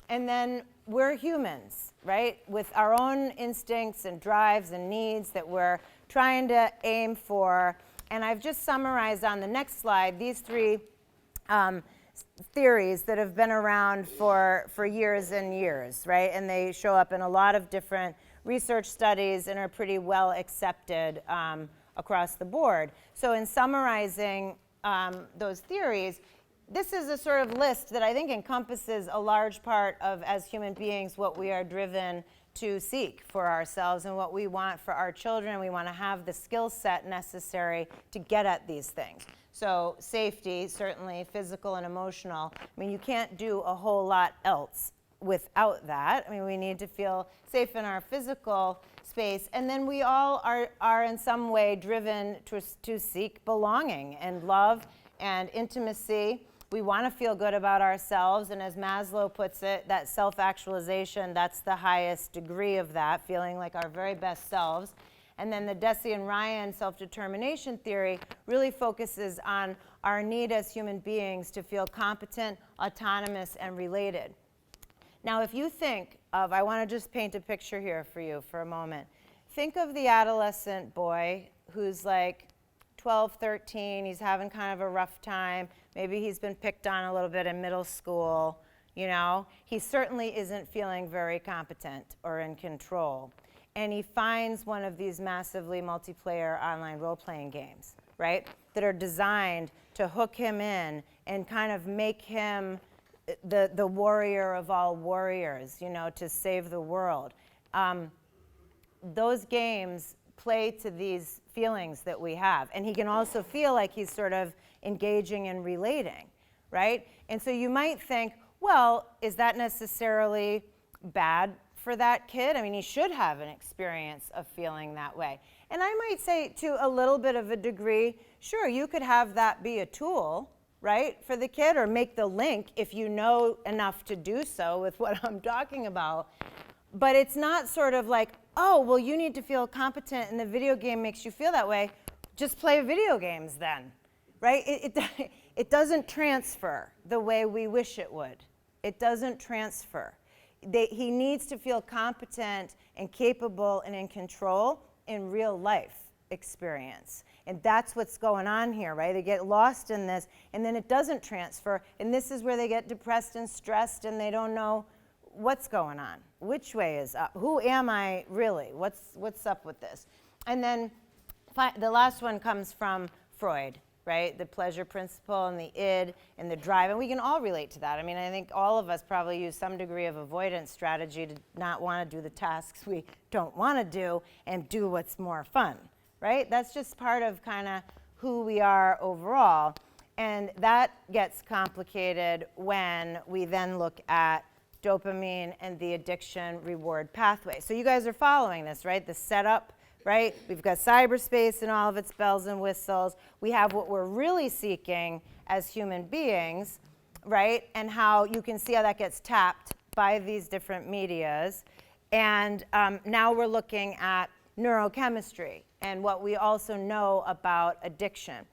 And then we're humans, right? With our own instincts and drives and needs that we're trying to aim for. And I've just summarized on the next slide these 3 theories that have been around for years and years, right? And they show up in a lot of different research studies and are pretty well accepted across the board. So in summarizing those theories, this is a sort of list that I think encompasses a large part of, as human beings, what we are driven to seek for ourselves and what we want for our children. We want to have the skill set necessary to get at these things. So safety, certainly physical and emotional. You can't do a whole lot else without that. We need to feel safe in our physical space. And then we all are in some way driven to seek belonging and love and intimacy. We want to feel good about ourselves, and as Maslow puts it, that self-actualization, that's the highest degree of that, feeling like our very best selves. And then the Deci and Ryan self-determination theory really focuses on our need as human beings to feel competent, autonomous, and related. Now, if you think of, I want to just paint a picture here for you for a moment. Think of the adolescent boy who's like 12, 13, he's having kind of a rough time. Maybe he's been picked on a little bit in middle school, you know. He certainly isn't feeling very competent or in control. And he finds one of these massively multiplayer online role-playing games, right, that are designed to hook him in and kind of make him the warrior of all warriors, you know, to save the world. Those games play to these feelings that we have. And he can also feel like he's sort of engaging and relating, right? And so you might think, well, is that necessarily bad for that kid? I mean, he should have an experience of feeling that way. And I might say, to a little bit of a degree, sure, you could have that be a tool, right, for the kid, or make the link if you know enough to do so with what I'm talking about. But it's not sort of like, oh, well, you need to feel competent and the video game makes you feel that way. Just play video games then, right? It doesn't transfer the way we wish it would. It doesn't transfer. He needs to feel competent and capable and in control in real life experience. And that's what's going on here, right? They get lost in this, and then it doesn't transfer. And this is where they get depressed and stressed, and they don't know what's going on. Which way is up? Who am I really? What's up with this? And then the last one comes from Freud, right? The pleasure principle and the id and the drive. And we can all relate to that. I mean, I think all of us probably use some degree of avoidance strategy to not want to do the tasks we don't want to do and do what's more fun, right? That's just part of kind of who we are overall. And that gets complicated when we then look at dopamine and the addiction reward pathway. So you guys are following this, right? The setup, right? We've got cyberspace and all of its bells and whistles. We have what we're really seeking as human beings, right? And how you can see how that gets tapped by these different medias. And now we're looking at neurochemistry and what we also know about addiction.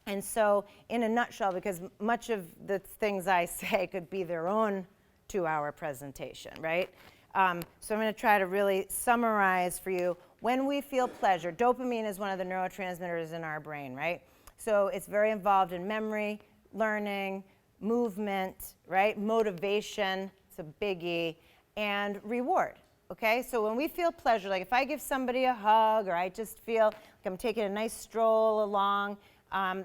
And so in a nutshell, because much of the things I say could be their own 2-hour presentation, right? So I'm going to try to really summarize for you. When we feel pleasure, dopamine is one of the neurotransmitters in our brain, right? So it's very involved in memory, learning, movement, right? Motivation, it's a biggie, and reward, okay? So when we feel pleasure, like if I give somebody a hug or I just feel like I'm taking a nice stroll along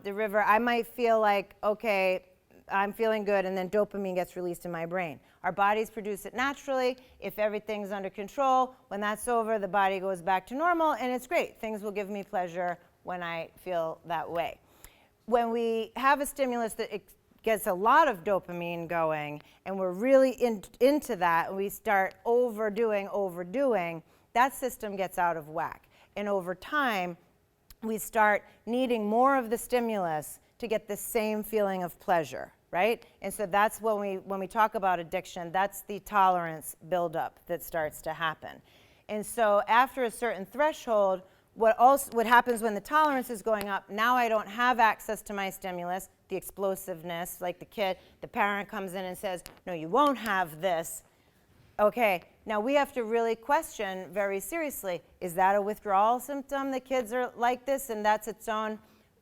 the river, I might feel like, okay, I'm feeling good, and then dopamine gets released in my brain. Our bodies produce it naturally. If everything's under control, when that's over, the body goes back to normal, and it's great. Things will give me pleasure when I feel that way. When we have a stimulus that gets a lot of dopamine going, and we're really into that, and we start overdoing, that system gets out of whack. And over time, we start needing more of the stimulus to get the same feeling of pleasure, right? And so that's when we talk about addiction, that's the tolerance buildup that starts to happen. And so after a certain threshold, what happens when the tolerance is going up, now I don't have access to my stimulus, the explosiveness, like the parent comes in and says, no, you won't have this. Okay, now we have to really question very seriously, is that a withdrawal symptom that kids are like this? And that's its own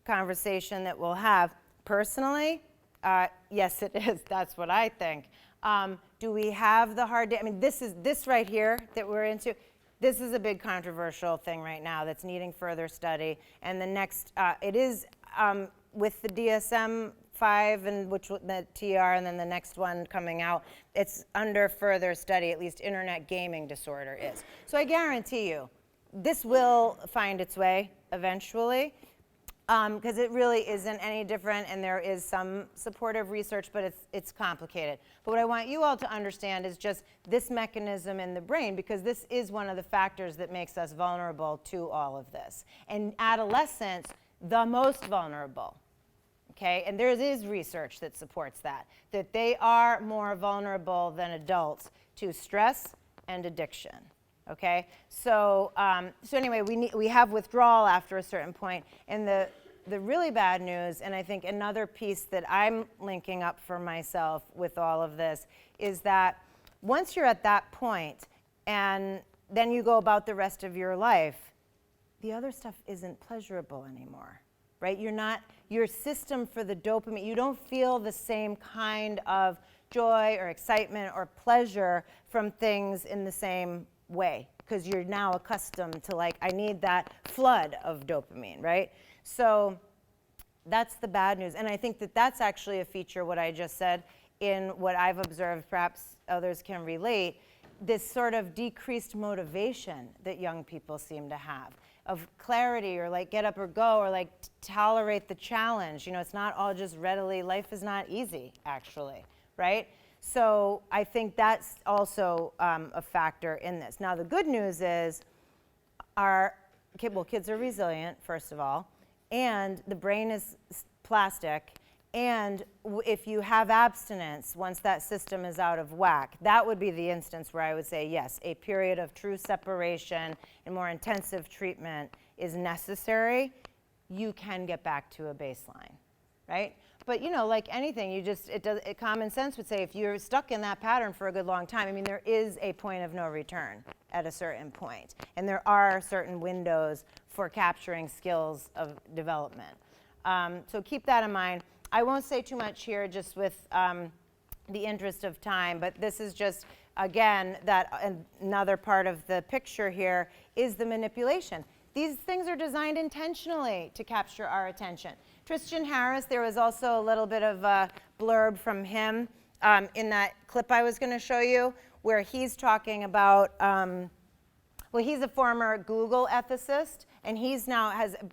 conversation that we'll have. Personally, yes, it is. That's what I think. Do we have the hard day? I mean, this right here that we're into, this is a big controversial thing right now that's needing further study. And the next, it is with the DSM-5 and the TR, and then the next one coming out, it's under further study, at least internet gaming disorder is. So I guarantee you, this will find its way eventually. Because it really isn't any different, and there is some supportive research, but it's complicated. But what I want you all to understand is just this mechanism in the brain, because this is one of the factors that makes us vulnerable to all of this. And adolescents, the most vulnerable. okay? And there is research that supports that they are more vulnerable than adults to stress and addiction, okay? So, so anyway, we have withdrawal after a certain point, and the really bad news, and I think another piece that I'm linking up for myself with all of this, is that once you're at that point, and then you go about the rest of your life, the other stuff isn't pleasurable anymore, right? Your system for the dopamine, you don't feel the same kind of joy or excitement or pleasure from things in the same way, because you're now accustomed to, like, I need that flood of dopamine, right? So that's the bad news. And I think that that's actually a feature, what I just said, in what I've observed, perhaps others can relate, this sort of decreased motivation that young people seem to have, of clarity, or like get up or go, or like tolerate the challenge. You know, it's not all just readily, life is not easy, actually, right? So I think that's also a factor in this. Now, the good news is kids are resilient, first of all, and the brain is plastic, and if you have abstinence, once that system is out of whack, that would be the instance where I would say, yes, a period of true separation and more intensive treatment is necessary. You can get back to a baseline, right? But, you know, like anything, common sense would say if you're stuck in that pattern for a good long time, I mean, there is a point of no return at a certain point. And there are certain windows for capturing skills of development. So keep that in mind. I won't say too much here just with the interest of time, but this is just, again, that another part of the picture here is the manipulation. These things are designed intentionally to capture our attention. Tristan Harris, there was also a little bit of a blurb from him in that clip I was going to show you, where he's talking about, well, he's a former Google ethicist, and he's now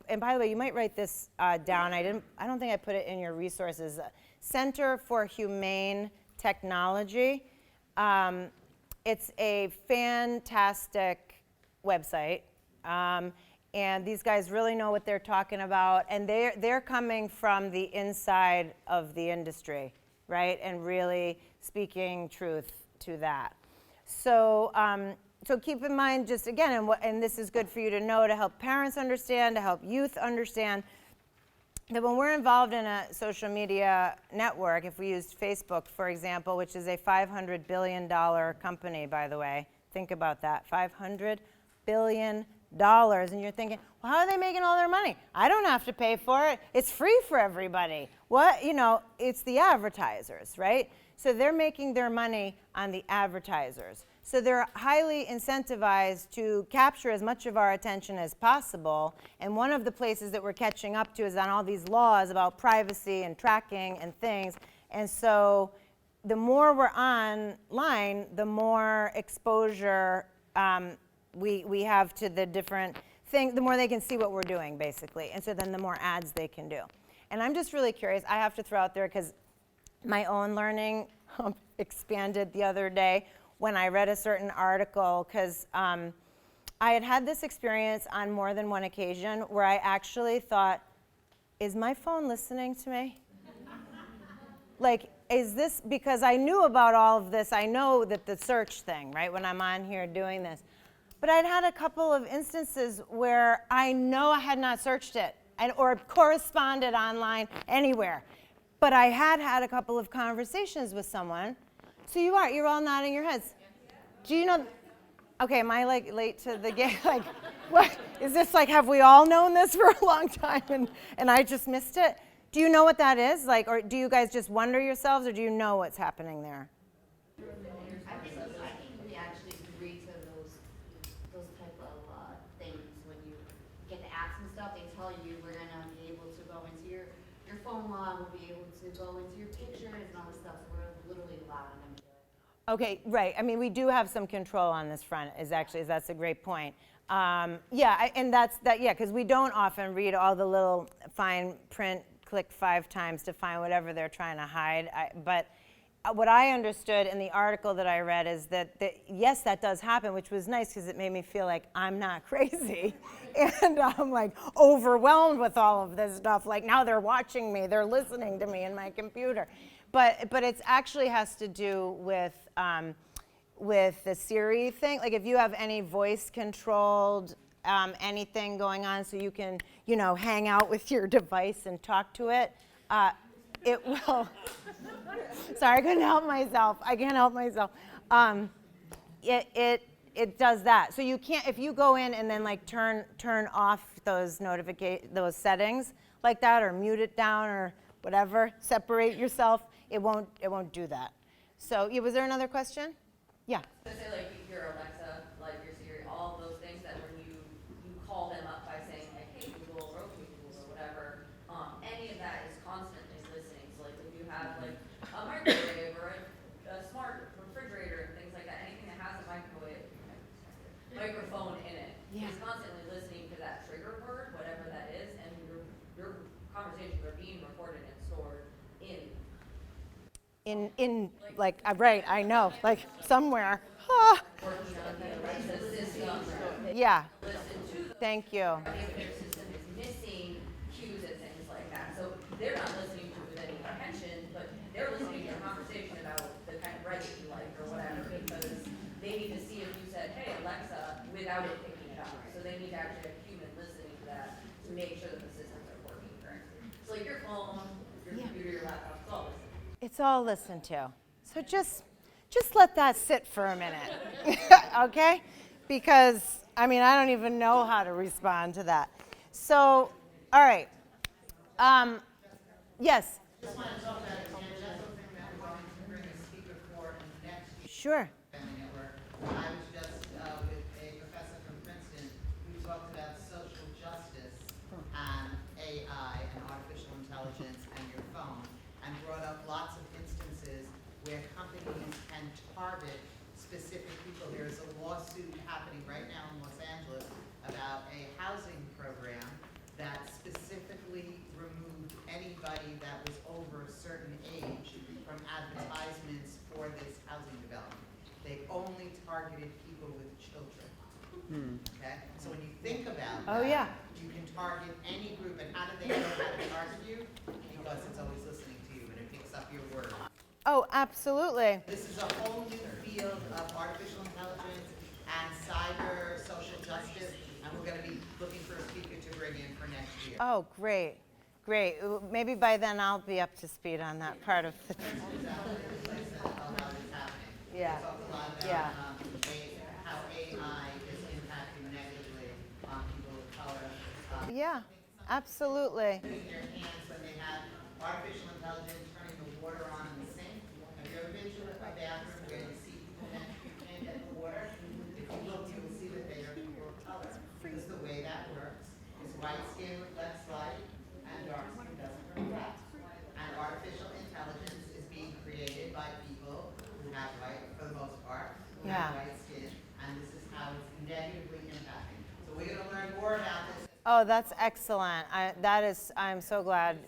and by the way, you might write this down. I don't think I put it in your resources. Center for Humane Technology. It's a fantastic website. And these guys really know what they're talking about, and they're coming from the inside of the industry, right? And really speaking truth to that. So, so keep in mind, just again, and this is good for you to know, to help parents understand, to help youth understand, that when we're involved in a social media network, if we used Facebook, for example, which is a $500 billion company, by the way, think about that, $500 billion. And you're thinking, well, how are they making all their money? I don't have to pay for it. It's free for everybody. What? You know, it's the advertisers, right? So they're making their money on the advertisers. So they're highly incentivized to capture as much of our attention as possible. And one of the places that we're catching up to is on all these laws about privacy and tracking and things. And so the more we're online, the more exposure we have to the different things, the more they can see what we're doing, basically. And so then the more ads they can do. And I'm just really curious. I have to throw out there, because my own learning expanded the other day when I read a certain article, because I had this experience on more than one occasion where I actually thought, is my phone listening to me? Like, is this, because I knew about all of this, I know that the search thing, right, when I'm on here doing this. But I'd had a couple of instances where I know I had not searched it or corresponded online anywhere. But I had a couple of conversations with someone. So you're all nodding your heads. Do you know, okay, am I like late to the game? Like, what, is this like, have we all known this for a long time and I just missed it? Do you know what that is? Like, or do you guys just wonder yourselves, or do you know what's happening there? I think we actually agree to those type of things. When you get the apps and stuff, they tell you we're gonna be able to go into your phone log, we'll be able to go into your pictures and all this stuff. So we're literally allowing them to do it. Okay, right. I mean, we do have some control on this front. That's a great point. Yeah, and because we don't often read all the little fine print. Click 5 times to find whatever they're trying to hide. But what I understood in the article that I read is that yes, that does happen, which was nice because it made me feel like I'm not crazy. And I'm like overwhelmed with all of this stuff. Like now they're watching me, they're listening to me in my computer. But it actually has to do with the Siri thing. Like if you have any voice controlled anything going on, so you can, hang out with your device and talk to it, it will. Sorry, I couldn't help myself. I can't help myself. It does that. So you can't, if you go in and then like turn off those those settings like that, or mute it down, or whatever, separate yourself, it won't do that. So was there another question? Yeah. So say like your Alexa, like your Siri, all of those things that when you call them up by saying like, hey Google, or okay Google, or whatever, any of that is constantly listening. So like if you have like a microwave or a smart refrigerator and things like that, anything that has a microphone in it, is constantly listening to that trigger word, whatever that is, and your conversations are being recorded and stored in like right, I know, like somewhere. working on the Alexa system. Yeah. Listen to them. Thank you. If their system is missing cues and things like that. So they're not listening to it with any intention, but they're listening to your conversation about the kind of bread that you like or whatever, because they need to see if you said, hey Alexa, without it picking it up. So they need to actually have a human listening to that to make sure that the systems are working correctly. So like your phone, your computer, your laptop, it's all listening. It's all listened to. So just let that sit for a minute, okay? Because, I don't even know how to respond to that. So, all right. Yes? Just want to talk about it again, just something that we're going to bring a speaker for next year. Sure. Family Network. I was just with a professor from Princeton who talked about social justice and AI and artificial intelligence and your phone, and brought up lots of instances where companies can target specific people. There's a lawsuit happening right now in Los Angeles about a housing program that specifically removed anybody that was over a certain age from advertisements for this housing development. They only targeted people with children. Okay? So when you think about that, you can target any group, and how do they know how to target you? Because it's always listening to you and it picks up your word. Oh, absolutely. This is a whole new field of artificial intelligence and cyber social justice, and we're going to be looking for a speaker to bring in for next year. Oh, great. Great. Maybe by then I'll be up to speed on that part of the. Yeah. Yeah. How AI is impacting negatively on people of color. Yeah, absolutely. Using your hands when they have artificial intelligence turning the water on in the sink. Have you ever been to a bathroom where you see people that you can't get the water? If you look, you will see that they are people of color. Because the way that works is white skin reflects light and dark skin doesn't reflect. And artificial intelligence is being created by people who have white, for the most part, who have white skin, and this is how it's negatively impacting. So we're going to learn more about this. Oh, that's excellent. I'm so glad.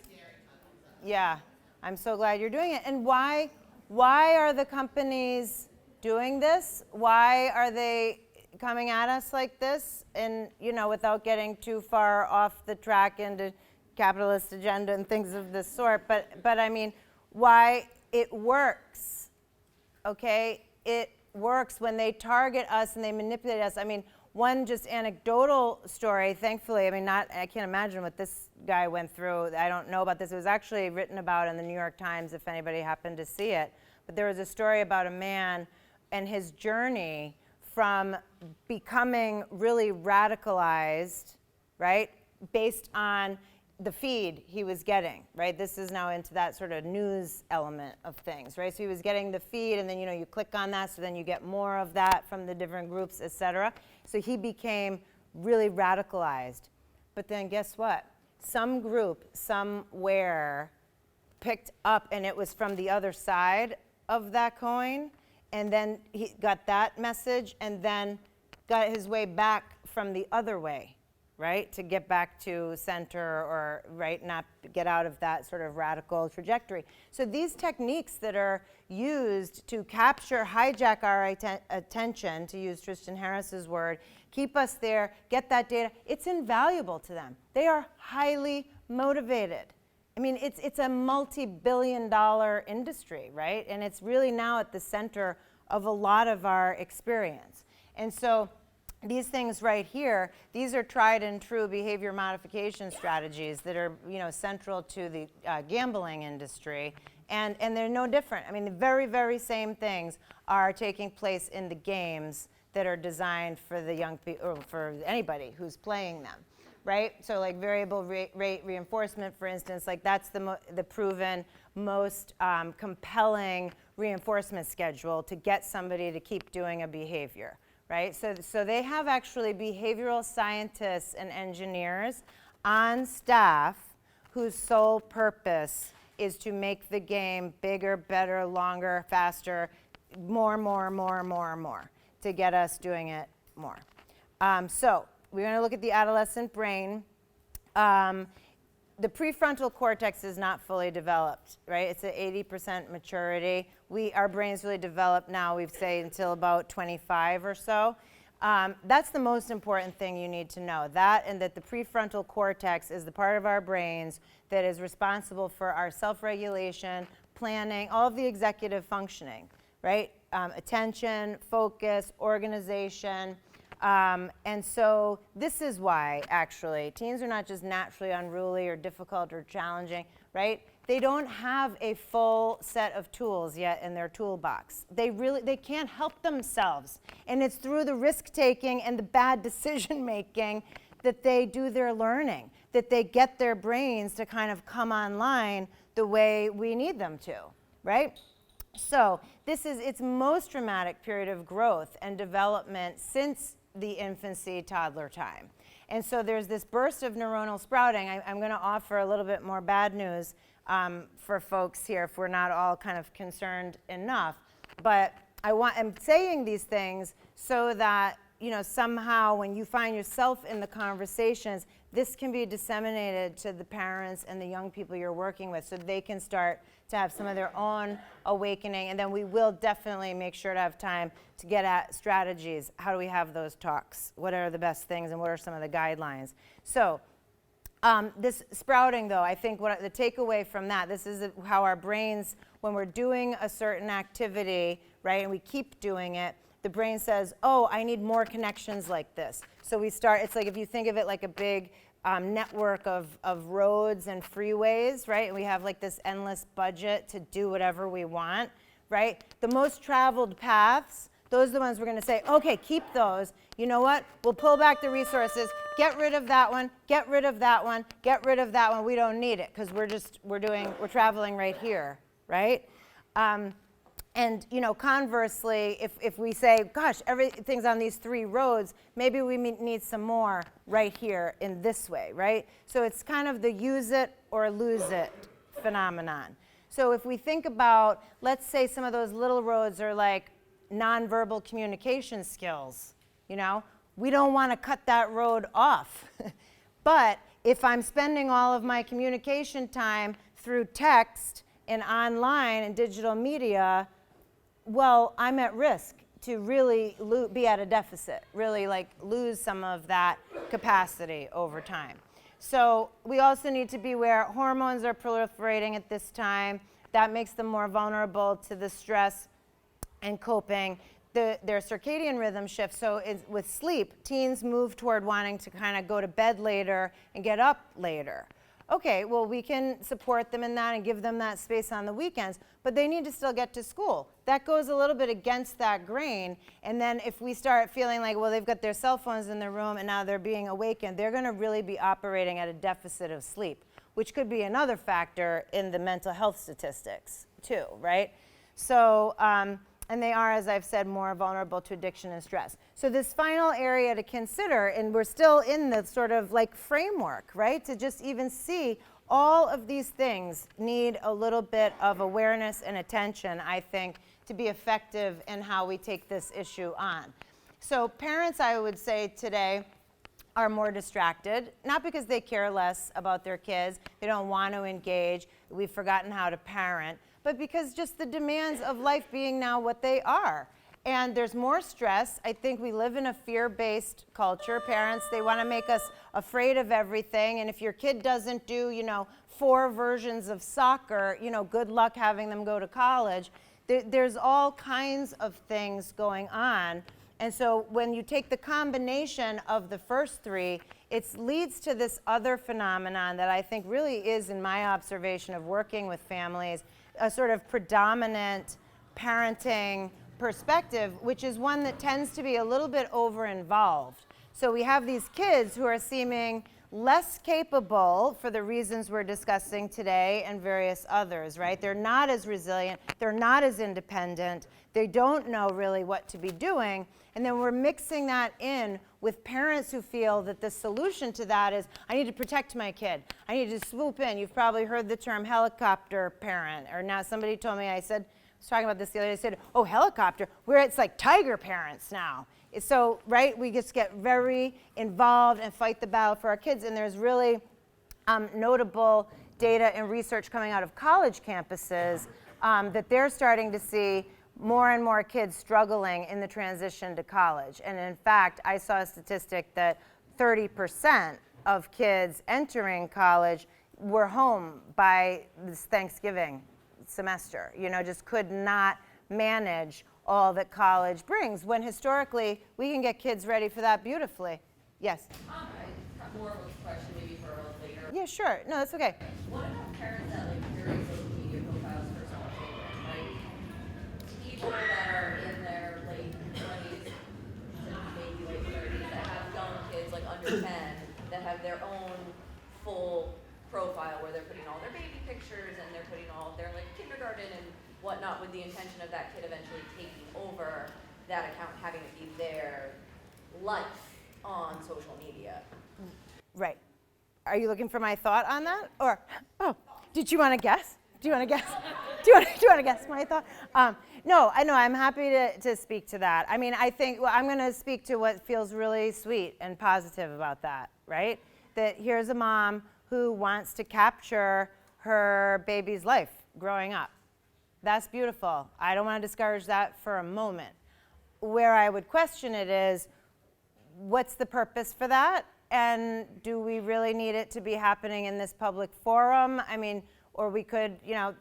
Yeah, I'm so glad you're doing it. And why are the companies doing this? Why are they coming at us like this? And, without getting too far off the track into capitalist agenda and things of this sort. But why it works, okay? It works when they target us and they manipulate us. One just anecdotal story, thankfully, I can't imagine what this guy went through. I don't know about this. It was actually written about in the New York Times if anybody happened to see it. But there was a story about a man and his journey from becoming really radicalized, right, based on the feed he was getting, right? This is now into that sort of news element of things, right? So he was getting the feed, and then you click on that, so then you get more of that from the different groups, et cetera. So he became really radicalized. But then guess what? Some group somewhere picked up, and it was from the other side of that coin, and then he got that message, and then got his way back from the other way, right? To get back to center or, right, not get out of that sort of radical trajectory. So these techniques that are used to capture, hijack our attention, to use Tristan Harris's word, keep us there, get that data, it's invaluable to them. They are highly motivated. I mean, it's a multi-billion-dollar industry, right? And it's really now at the center of a lot of our experience. And so these things right here, these are tried and true behavior modification strategies that are, central to the gambling industry. And they're no different. I mean, the very, very same things are taking place in the games that are designed for the young people, or for anybody who's playing them. Right? So like variable rate reinforcement, for instance, like that's the proven most compelling reinforcement schedule to get somebody to keep doing a behavior, right? So they have actually behavioral scientists and engineers on staff whose sole purpose is to make the game bigger, better, longer, faster, more, to get us doing it more. So we're going to look at the adolescent brain. The prefrontal cortex is not fully developed, right? It's at 80% maturity. Our brains really develop now, we'd say, until about 25 or so. That's the most important thing you need to know. That, and that the prefrontal cortex is the part of our brains that is responsible for our self-regulation, planning, all of the executive functioning, right? Attention, focus, organization. And so this is why, actually, teens are not just naturally unruly or difficult or challenging, right? They don't have a full set of tools yet in their toolbox. They can't help themselves. And it's through the risk-taking and the bad decision-making that they do their learning, that they get their brains to kind of come online the way we need them to, right? So this is its most dramatic period of growth and development since the infancy, toddler time. And so there's this burst of neuronal sprouting. I'm going to offer a little bit more bad news for folks here if we're not all kind of concerned enough. But I'm saying these things so that, somehow when you find yourself in the conversations, this can be disseminated to the parents and the young people you're working with so they can start to have some of their own awakening. And then we will definitely make sure to have time to get at strategies. How do we have those talks? What are the best things and what are some of the guidelines? So this sprouting, though, I think what the takeaway from that, this is how our brains, when we're doing a certain activity, right, and we keep doing it, the brain says, oh, I need more connections like this. So we start, it's like if you think of it like a big network of roads and freeways, right? And we have like this endless budget to do whatever we want, right? The most traveled paths, those are the ones we're going to say, okay, keep those. You know what? We'll pull back the resources, get rid of that one, get rid of that one, get rid of that one. We don't need it because we're traveling right here, right? And conversely, if we say, gosh, everything's on these 3 roads, maybe we need some more right here in this way, right? So it's kind of the use it or lose it phenomenon. So if we think about, let's say some of those little roads are like nonverbal communication skills, we don't want to cut that road off. But if I'm spending all of my communication time through text and online and digital media, well, I'm at risk to really be at a deficit, really lose some of that capacity over time. So we also need to be aware hormones are proliferating at this time. That makes them more vulnerable to the stress and coping. Their circadian rhythm shifts. So with sleep, teens move toward wanting to kind of go to bed later and get up later. Okay, well, we can support them in that and give them that space on the weekends, but they need to still get to school. That goes a little bit against that grain, and then if we start feeling like, well, they've got their cell phones in their room and now they're being awakened, they're going to really be operating at a deficit of sleep, which could be another factor in the mental health statistics too, right? So, and they are, as I've said, more vulnerable to addiction and stress. So this final area to consider, and we're still in the sort of framework, right? To just even see all of these things need a little bit of awareness and attention, I think, to be effective in how we take this issue on. So parents, I would say today, are more distracted, not because they care less about their kids, they don't want to engage, we've forgotten how to parent, but because just the demands of life being now what they are. And there's more stress. I think we live in a fear-based culture. Parents, they want to make us afraid of everything, and if your kid doesn't do, 4 versions of soccer, good luck having them go to college. There's all kinds of things going on. And so when you take the combination of the first 3, it leads to this other phenomenon that I think really is, in my observation of working with families, a sort of predominant parenting perspective, which is one that tends to be a little bit over-involved. So we have these kids who are seeming less capable for the reasons we're discussing today and various others, right? They're not as resilient, they're not as independent, they don't know really what to be doing, and then we're mixing that in with parents who feel that the solution to that is, I need to protect my kid, I need to swoop in. You've probably heard the term helicopter parent, or now somebody told me, I was talking about this the other day, I said, oh, helicopter, where it's like tiger parents now. So, right, we just get very involved and fight the battle for our kids, and there's really notable data and research coming out of college campuses that they're starting to see more and more kids struggling in the transition to college. And in fact, I saw a statistic that 30% of kids entering college were home by this Thanksgiving semester, just could not manage all that college brings, when historically we can get kids ready for that beautifully. Yes? I have more of a question maybe for later. Yeah, sure. No, that's okay. What about parents that curate social media profiles for small children, right? People that are in their late 20s to maybe late 30s that have young kids under 10 that have their own full profile where they're putting all their baby pictures and they're putting all their kindergarten and whatnot, with the intention of that kid eventually taking over that account, having it be their life on social media. Right. Are you looking for my thought on that? Or, did you want to guess? Do you want to guess? Do you want to guess my thought? No, I know. I'm happy to speak to that. I mean, I think I'm going to speak to what feels really sweet and positive about that, right? That here's a mom who wants to capture her baby's life growing up. That's beautiful. I don't want to discourage that for a moment. Where I would question it is, what's the purpose for that? And do we really need it to be happening in this public forum? I mean, or we could,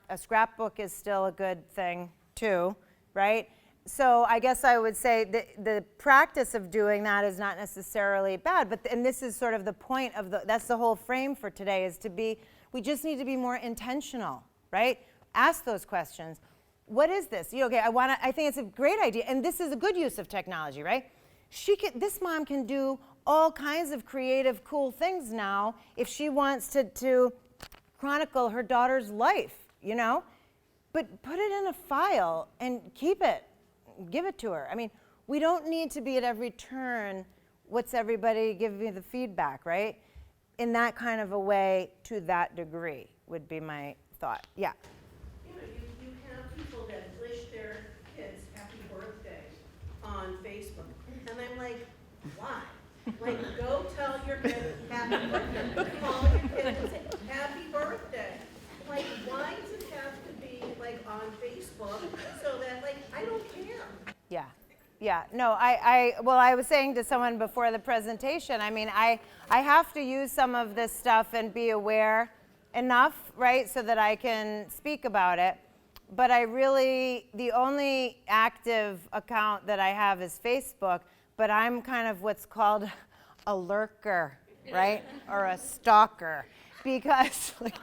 a scrapbook is still a good thing too, right? So I guess I would say the practice of doing that is not necessarily bad, and this is sort of the point of that's the whole frame for today, is we just need to be more intentional, right? Ask those questions. What is this? I think it's a great idea, and this is a good use of technology, right? This mom can do all kinds of creative, cool things now if she wants to chronicle her daughter's life, But put it in a file and keep it. Give it to her. I mean, we don't need to be at every turn, what's everybody giving me the feedback, right? In that kind of a way, to that degree, would be my thought. Yeah. You have people that wish their kids happy birthday on Facebook. And I'm like, why? Go tell your kid happy birthday. Call your kid and say, happy birthday. Why does it have to be on Facebook so that I don't care? Yeah. Yeah, no, I was saying to someone before the presentation, I mean, I have to use some of this stuff and be aware enough, right, so that I can speak about it. But the only active account that I have is Facebook, but I'm kind of what's called a lurker, right, or a stalker, because it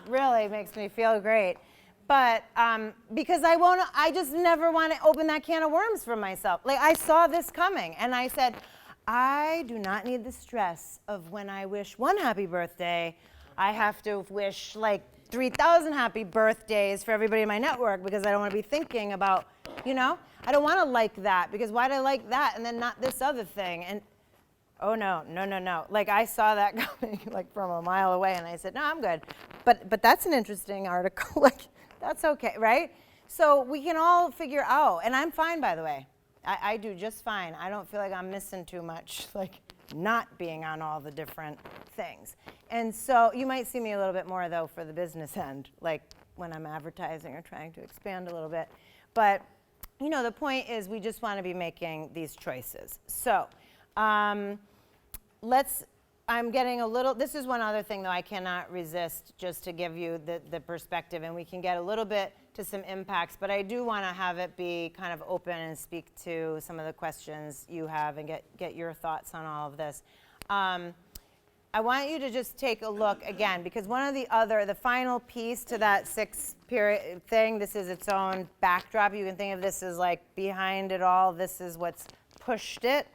really makes me feel great. But because I just never want to open that can of worms for myself. I saw this coming, and I said, I do not need the stress of when I wish one happy birthday, I have to wish 3,000 happy birthdays for everybody in my network, because I don't want to be thinking about, I don't want to like that, because why do I like that and then not this other thing? And oh no. I saw that coming from a mile away, and I said, no, I'm good. But that's an interesting article. That's okay, right? So we can all figure out, and I'm fine, by the way. I do just fine. I don't feel like I'm missing too much. not being on all the different things. And so you might see me a little bit more, though, for the business end, like when I'm advertising or trying to expand a little bit. But, you know, the point is we just want to be making these choices. So I'm getting a little, this is one other thing, though, I cannot resist just to give you the perspective, and we can get a little bit to some impacts, but I do want to have it be kind of open and speak to some of the questions you have and get your thoughts on all of this. I want you to just take a look again, because one of the final piece to that 6-period thing, this is its own backdrop. You can think of this as like behind it all, this is what's pushed it,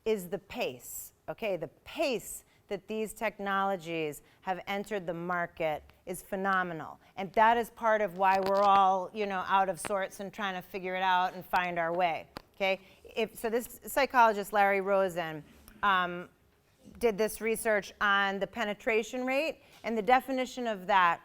is the pace, okay? The pace that these technologies have entered the market is phenomenal. And that is part of why we're all, you know, out of sorts and trying to figure it out and find our way, okay? So this psychologist, Larry Rosen, did this research on the penetration rate, and the definition of that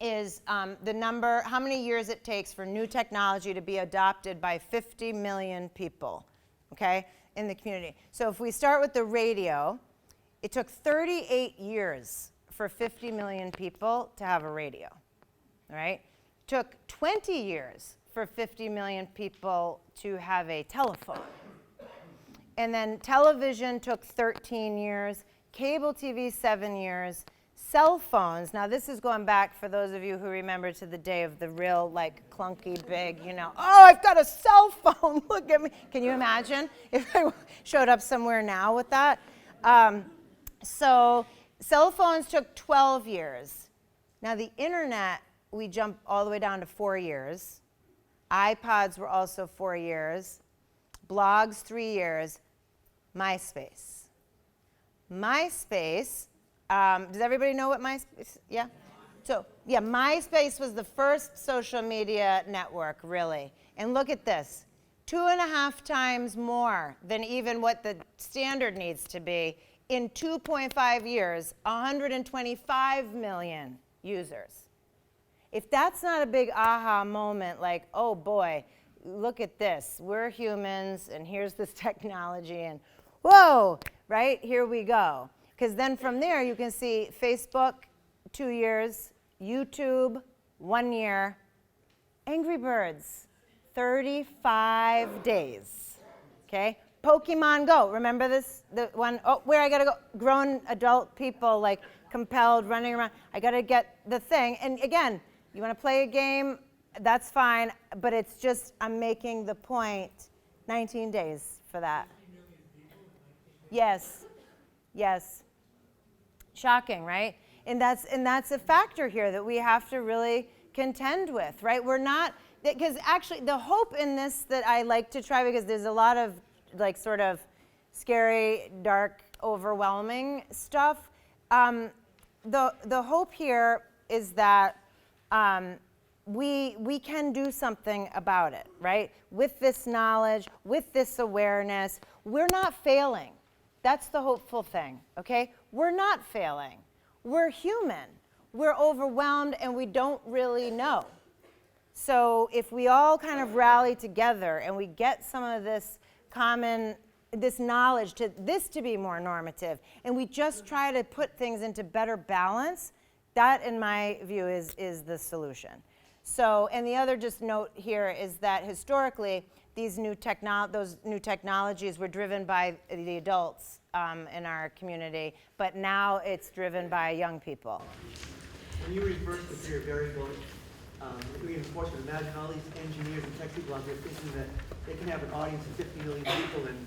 is the number, how many years it takes for new technology to be adopted by 50 million people, okay, in the community. So if we start with the radio, it took 38 years for 50 million people to have a radio, all right? It took 20 years for 50 million people to have a telephone. And then television took 13 years, cable TV 7 years, cell phones, now this is going back for those of you who remember to the day of the real like clunky big, you know, oh, I've got a cell phone, look at me. Can you imagine if I showed up somewhere now with that? So cell phones took 12 years. Now the internet, we jumped all the way down to 4 years. iPods were also 4 years. Blogs, 3 years. MySpace. MySpace, does everybody know what MySpace, yeah? So, yeah, MySpace was the first social media network, really. And look at this, 2.5 times more than even what the standard needs to be. In 2.5 years, 125 million users. If that's not a big aha moment, like, oh boy, look at this, we're humans, and here's this technology, and whoa, right, here we go. Because then from there, you can see Facebook, 2 years, YouTube, 1 year, Angry Birds, 35 days, okay? Pokemon Go, remember this, the one, oh, where I gotta go, grown adult people, like, compelled, running around, I gotta get the thing, and again, you wanna play a game, that's fine, but it's just, I'm making the point, 19 days for that. Yes, yes. Shocking, right? And that's a factor here that we have to really contend with, right? We're not, because actually the hope in this that I like to try, because there's a lot of like sort of scary, dark, overwhelming stuff. The hope here is that we can do something about it, right? With this knowledge, with this awareness, we're not failing. That's the hopeful thing, okay? We're not failing. We're human. We're overwhelmed and we don't really know. So if we all kind of rally together and we get some of this this knowledge to be more normative, and we just try to put things into better balance, that in my view is the solution. So, and the other just note here is that historically, those new technologies were driven by the adults in our community, but now it's driven by young people. When you reverse the fear variable, reinforcement, imagine all these engineers and tech people out there thinking that they can have an audience of 50 million people in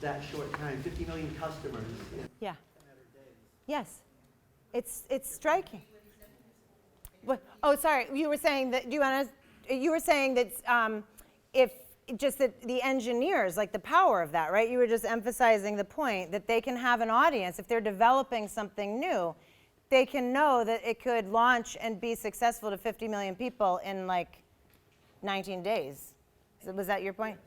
that short time, 50 million customers. Yeah. Yes. It's striking. What? Oh, sorry. You were saying that. You were saying that if just that the engineers, like the power of that, right? You were just emphasizing the point that they can have an audience if they're developing something new. They can know that it could launch and be successful to 50 million people in like 19 days. Was that your point?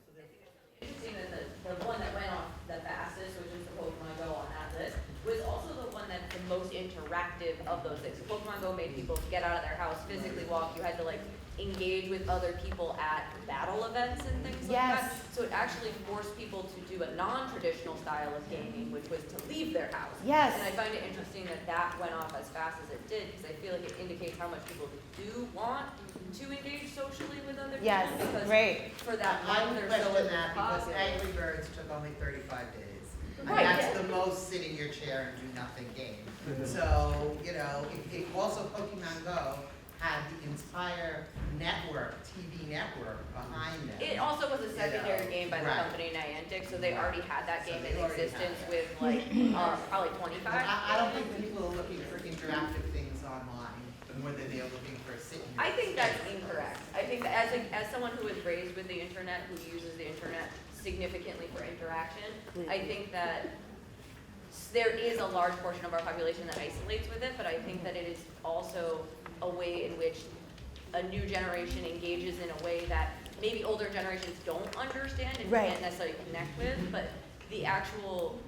Interesting that the one that went off the fastest, which is the Pokemon Go on that list, was also the one that's the most interactive of those things. So Pokemon Go made people get out of their house, physically walk. You had to like engage with other people at battle events and things like Yes. that. So it actually forced people to do a non-traditional style of gaming, which was to leave their house. Yes. And I find it interesting that that went off as fast as it did, because I feel like it indicates how much people do want to engage socially with other people. Yes, because great. for that I month would or so, question it was that because popular. Angry Birds took only 35 days. And Right, that's yeah. the most sit in your chair and do nothing game. So, you know, also Pokemon Go had the entire network, TV network behind it. It also was a secondary You know, game by the right. company Niantic, so they already had that So game they in already existence had with like, probably 25. But I don't think people are looking for interactive things online more than they're looking for sitting. I think that's incorrect. I think that as someone who was raised with the internet, who uses the internet significantly for interaction, I think that there is a large portion of our population that isolates with it, but I think that it is also a way in which a new generation engages in a way that maybe older generations don't understand and Right. can't necessarily connect with, but the actual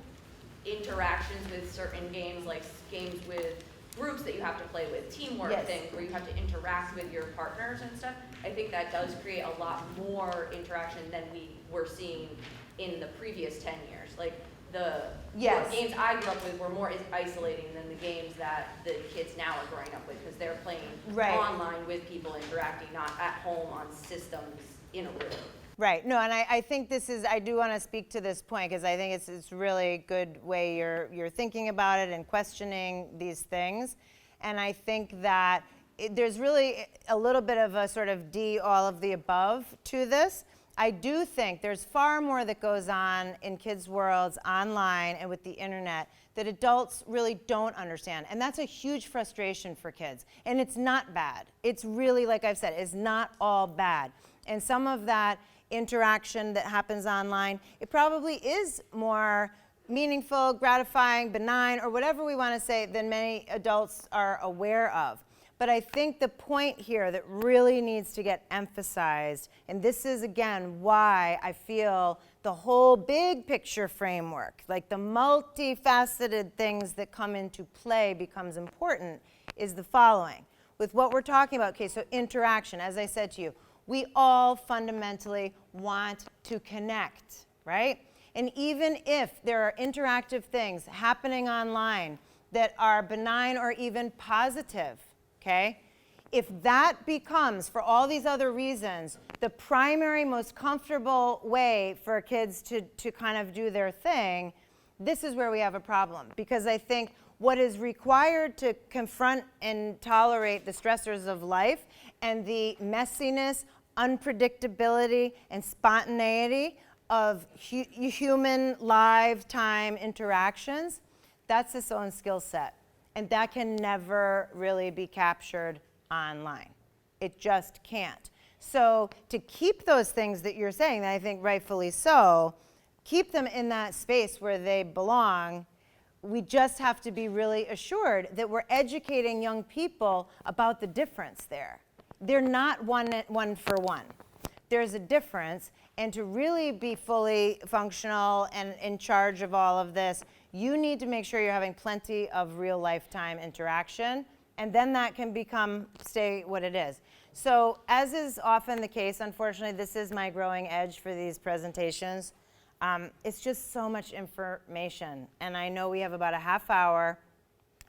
interactions with certain games, like games with groups that you have to play with, teamwork Yes. things where you have to interact with your partners and stuff, I think that does create a lot more interaction than we were seeing in the previous 10 years. Like the Yes. games I grew up with were more isolating than the games that the kids now are growing up with, because they're playing Right. online with people interacting, not at home on systems in a room. Right. No, and I think this is, I do want to speak to this point because I think it's really good way you're thinking about it and questioning these things. And I think that there's really a little bit of a sort of all of the above to this. I do think there's far more that goes on in kids' worlds online and with the internet that adults really don't understand. And that's a huge frustration for kids. And it's not bad. It's really, like I've said, it's not all bad. And some of that interaction that happens online, it probably is more meaningful, gratifying, benign, or whatever we want to say than many adults are aware of. But I think the point here that really needs to get emphasized, and this is again why I feel the whole big picture framework, like the multifaceted things that come into play becomes important, is the following. With what we're talking about, okay, so interaction, as I said to you, we all fundamentally want to connect, right? And even if there are interactive things happening online that are benign or even positive, okay? If that becomes, for all these other reasons, the primary, most comfortable way for kids to kind of do their thing, this is where we have a problem. Because I think what is required to confront and tolerate the stressors of life and the messiness, unpredictability, and spontaneity of human live time interactions, that's its own skill set. And that can never really be captured online. It just can't. So to keep those things that you're saying, that I think rightfully so, keep them in that space where they belong, we just have to be really assured that we're educating young people about the difference there. They're not one for one. There's a difference, and to really be fully functional and in charge of all of this, you need to make sure you're having plenty of real lifetime interaction, and then that can stay what it is. So as is often the case, unfortunately, this is my growing edge for these presentations. It's just so much information, and I know we have about a half hour.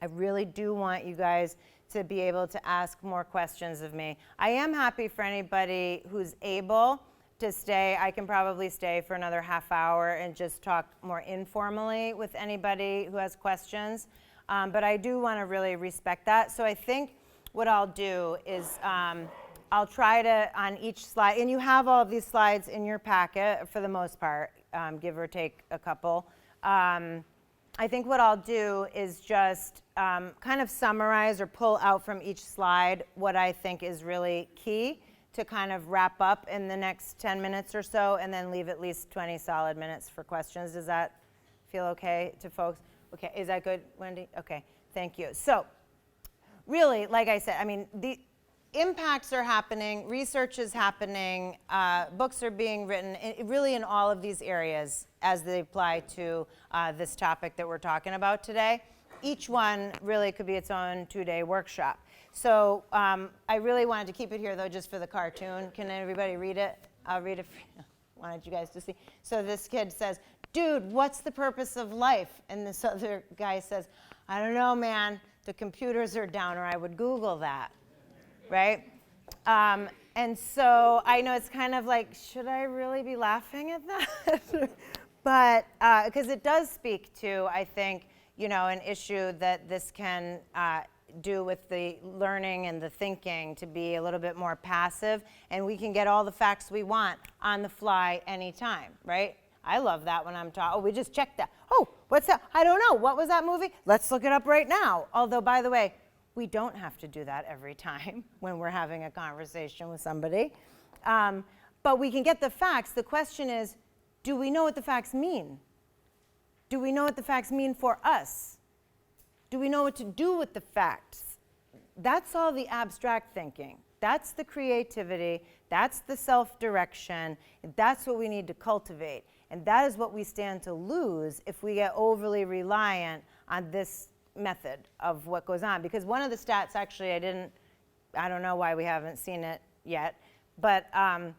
I really do want you guys to be able to ask more questions of me. I am happy for anybody who's able to stay. I can probably stay for another half hour and just talk more informally with anybody who has questions. But I do want to really respect that. So I think what I'll do is I'll try to, on each slide, and you have all of these slides in your packet for the most part, give or take a couple. I think what I'll do is just kind of summarize or pull out from each slide what I think is really key to kind of wrap up in the next 10 minutes or so, and then leave at least 20 solid minutes for questions. Does that feel okay to folks? Okay, is that good, Wendy? Okay, thank you. So really, like I said, I mean, the impacts are happening, research is happening, books are being written, really in all of these areas as they apply to this topic that we're talking about today. each one really could be its own 2-day workshop. So I really wanted to keep it here, though, just for the cartoon. Can everybody read it? I'll read it. Wanted you guys to see. So this kid says, dude, what's the purpose of life? And this other guy says, I don't know, man. The computers are down, or I would Google that, right? And so I know it's kind of like, should I really be laughing at that? But because it does speak to, I think, an issue that this can do with the learning and the thinking to be a little bit more passive, and we can get all the facts we want on the fly anytime, right? I love that when I'm taught, we just checked that. Oh, what's that? I don't know. What was that movie? Let's look it up right now. Although, by the way, we don't have to do that every time when we're having a conversation with somebody. But we can get the facts. The question is, do we know what the facts mean? Do we know what the facts mean for us? Do we know what to do with the facts? That's all the abstract thinking. That's the creativity. That's the self-direction. That's what we need to cultivate. And that is what we stand to lose if we get overly reliant on this method of what goes on. Because one of the stats, actually, I don't know why we haven't seen it yet, but on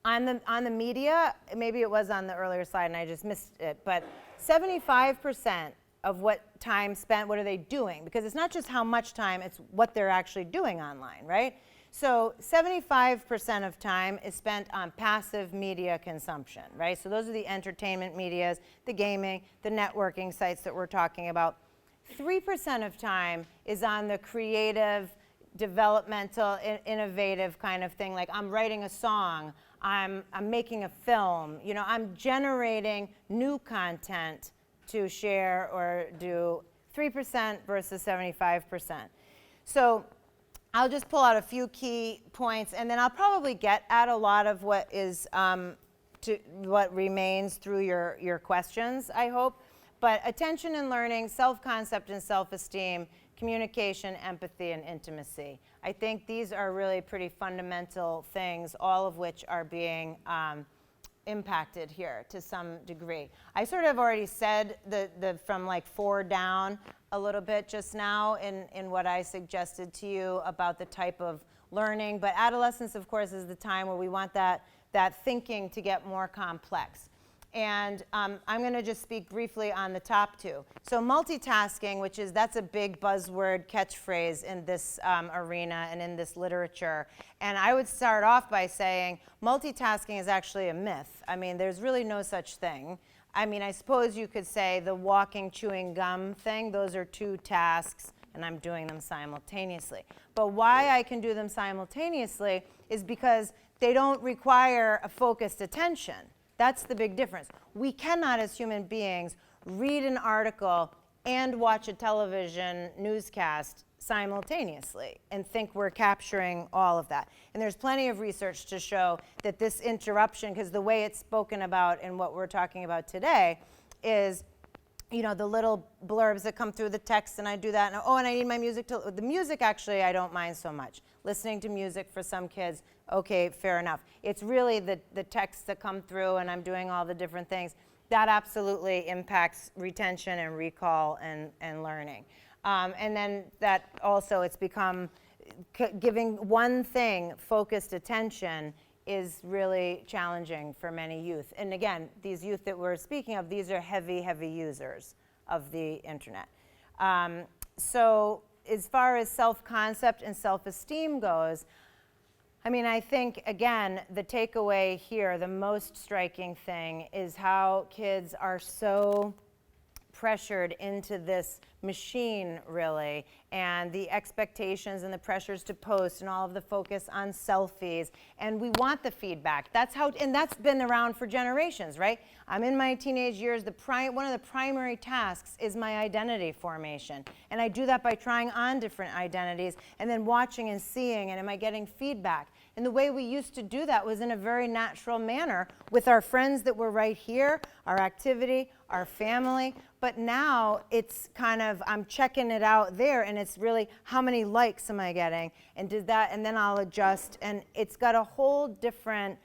the media, maybe it was on the earlier slide and I just missed it, but 75% of what time spent, what are they doing? Because it's not just how much time, it's what they're actually doing online, right? So 75% of time is spent on passive media consumption, right? So those are the entertainment medias, the gaming, the networking sites that we're talking about. 3% of time is on the creative, developmental, innovative kind of thing, like I'm writing a song, I'm making a film, I'm generating new content to share or do. 3% versus 75%. So I'll just pull out a few key points, and then I'll probably get at a lot of what is what remains through your questions, I hope. But attention and learning, self-concept and self-esteem, communication, empathy, and intimacy. I think these are really pretty fundamental things, all of which are being impacted here to some degree. I sort of already said the from like 4 down a little bit just now in what I suggested to you about the type of learning. But adolescence, of course, is the time where we want that thinking to get more complex. And I'm going to just speak briefly on the top 2. So multitasking, that's a big buzzword catchphrase in this arena and in this literature. And I would start off by saying multitasking is actually a myth. I mean, there's really no such thing. I mean, I suppose you could say the walking, chewing gum thing, those are 2 tasks, and I'm doing them simultaneously. But why I can do them simultaneously is because they don't require a focused attention. That's the big difference. We cannot, as human beings, read an article and watch a television newscast simultaneously and think we're capturing all of that. And there's plenty of research to show that this interruption, because the way it's spoken about in what we're talking about today is, the little blurbs that come through the text, and I do that, and and I need my music to, the music actually I don't mind so much. Listening to music for some kids, okay, fair enough. It's really the texts that come through and I'm doing all the different things. That absolutely impacts retention and recall and learning. And then that also, it's become, giving one thing focused attention is really challenging for many youth. And again, these youth that we're speaking of, these are heavy, heavy users of the internet. So as far as self-concept and self-esteem goes, I mean, I think, again, the takeaway here, the most striking thing is how kids are so pressured into this machine, really, and the expectations and the pressures to post and all of the focus on selfies. And we want the feedback. And that's been around for generations, right? I'm in my teenage years. One of the primary tasks is my identity formation. And I do that by trying on different identities and then watching and seeing, and am I getting feedback? And the way we used to do that was in a very natural manner with our friends that were right here, our activity, our family. But now it's kind of, I'm checking it out there, and it's really how many likes am I getting, and then I'll adjust, and it's got a whole different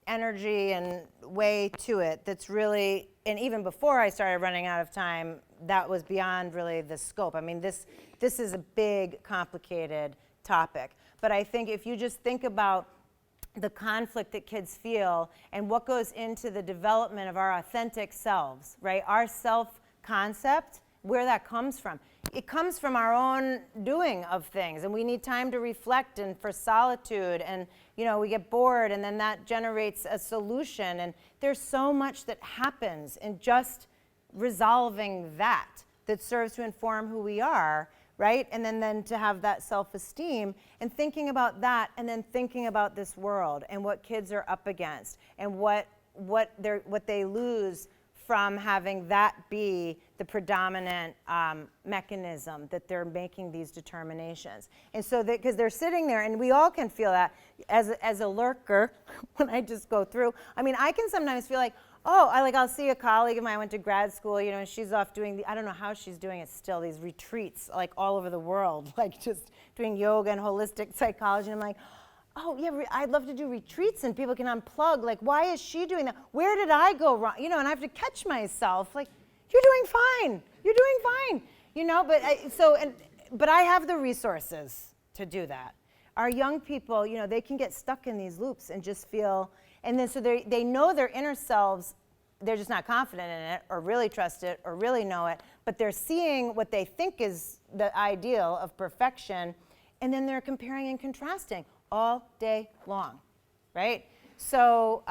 energy and way to it that's really, and even before I started running out of time, that was beyond really the scope. I mean, this is a big, complicated topic. But I think if you just think about the conflict that kids feel and what goes into the development of our authentic selves, right? Our self-concept, where that comes from. It comes from our own doing of things, and we need time to reflect and for solitude, and we get bored, and then that generates a solution, and there's so much that happens in just resolving that serves to inform who we are, right? And then to have that self-esteem and thinking about that, and then thinking about this world and what kids are up against and what they lose from having that be the predominant mechanism that they're making these determinations. And so because they're sitting there, and we all can feel that as a lurker when I just go through. I mean, I can sometimes feel like, I'll see a colleague of mine. I went to grad school, and she's off doing I don't know how she's doing it still, these retreats like all over the world, like just doing yoga and holistic psychology. And I'm like, oh yeah, I'd love to do retreats and people can unplug. Like, why is she doing that? Where did I go wrong? And I have to catch myself. Like, you're doing fine. You're doing fine. But I have the resources to do that. Our young people, they can get stuck in these loops and just feel, and then so they know their inner selves. They're just not confident in it, or really trust it, or really know it. But they're seeing what they think is the ideal of perfection, and then they're comparing and contrasting all day long, right? So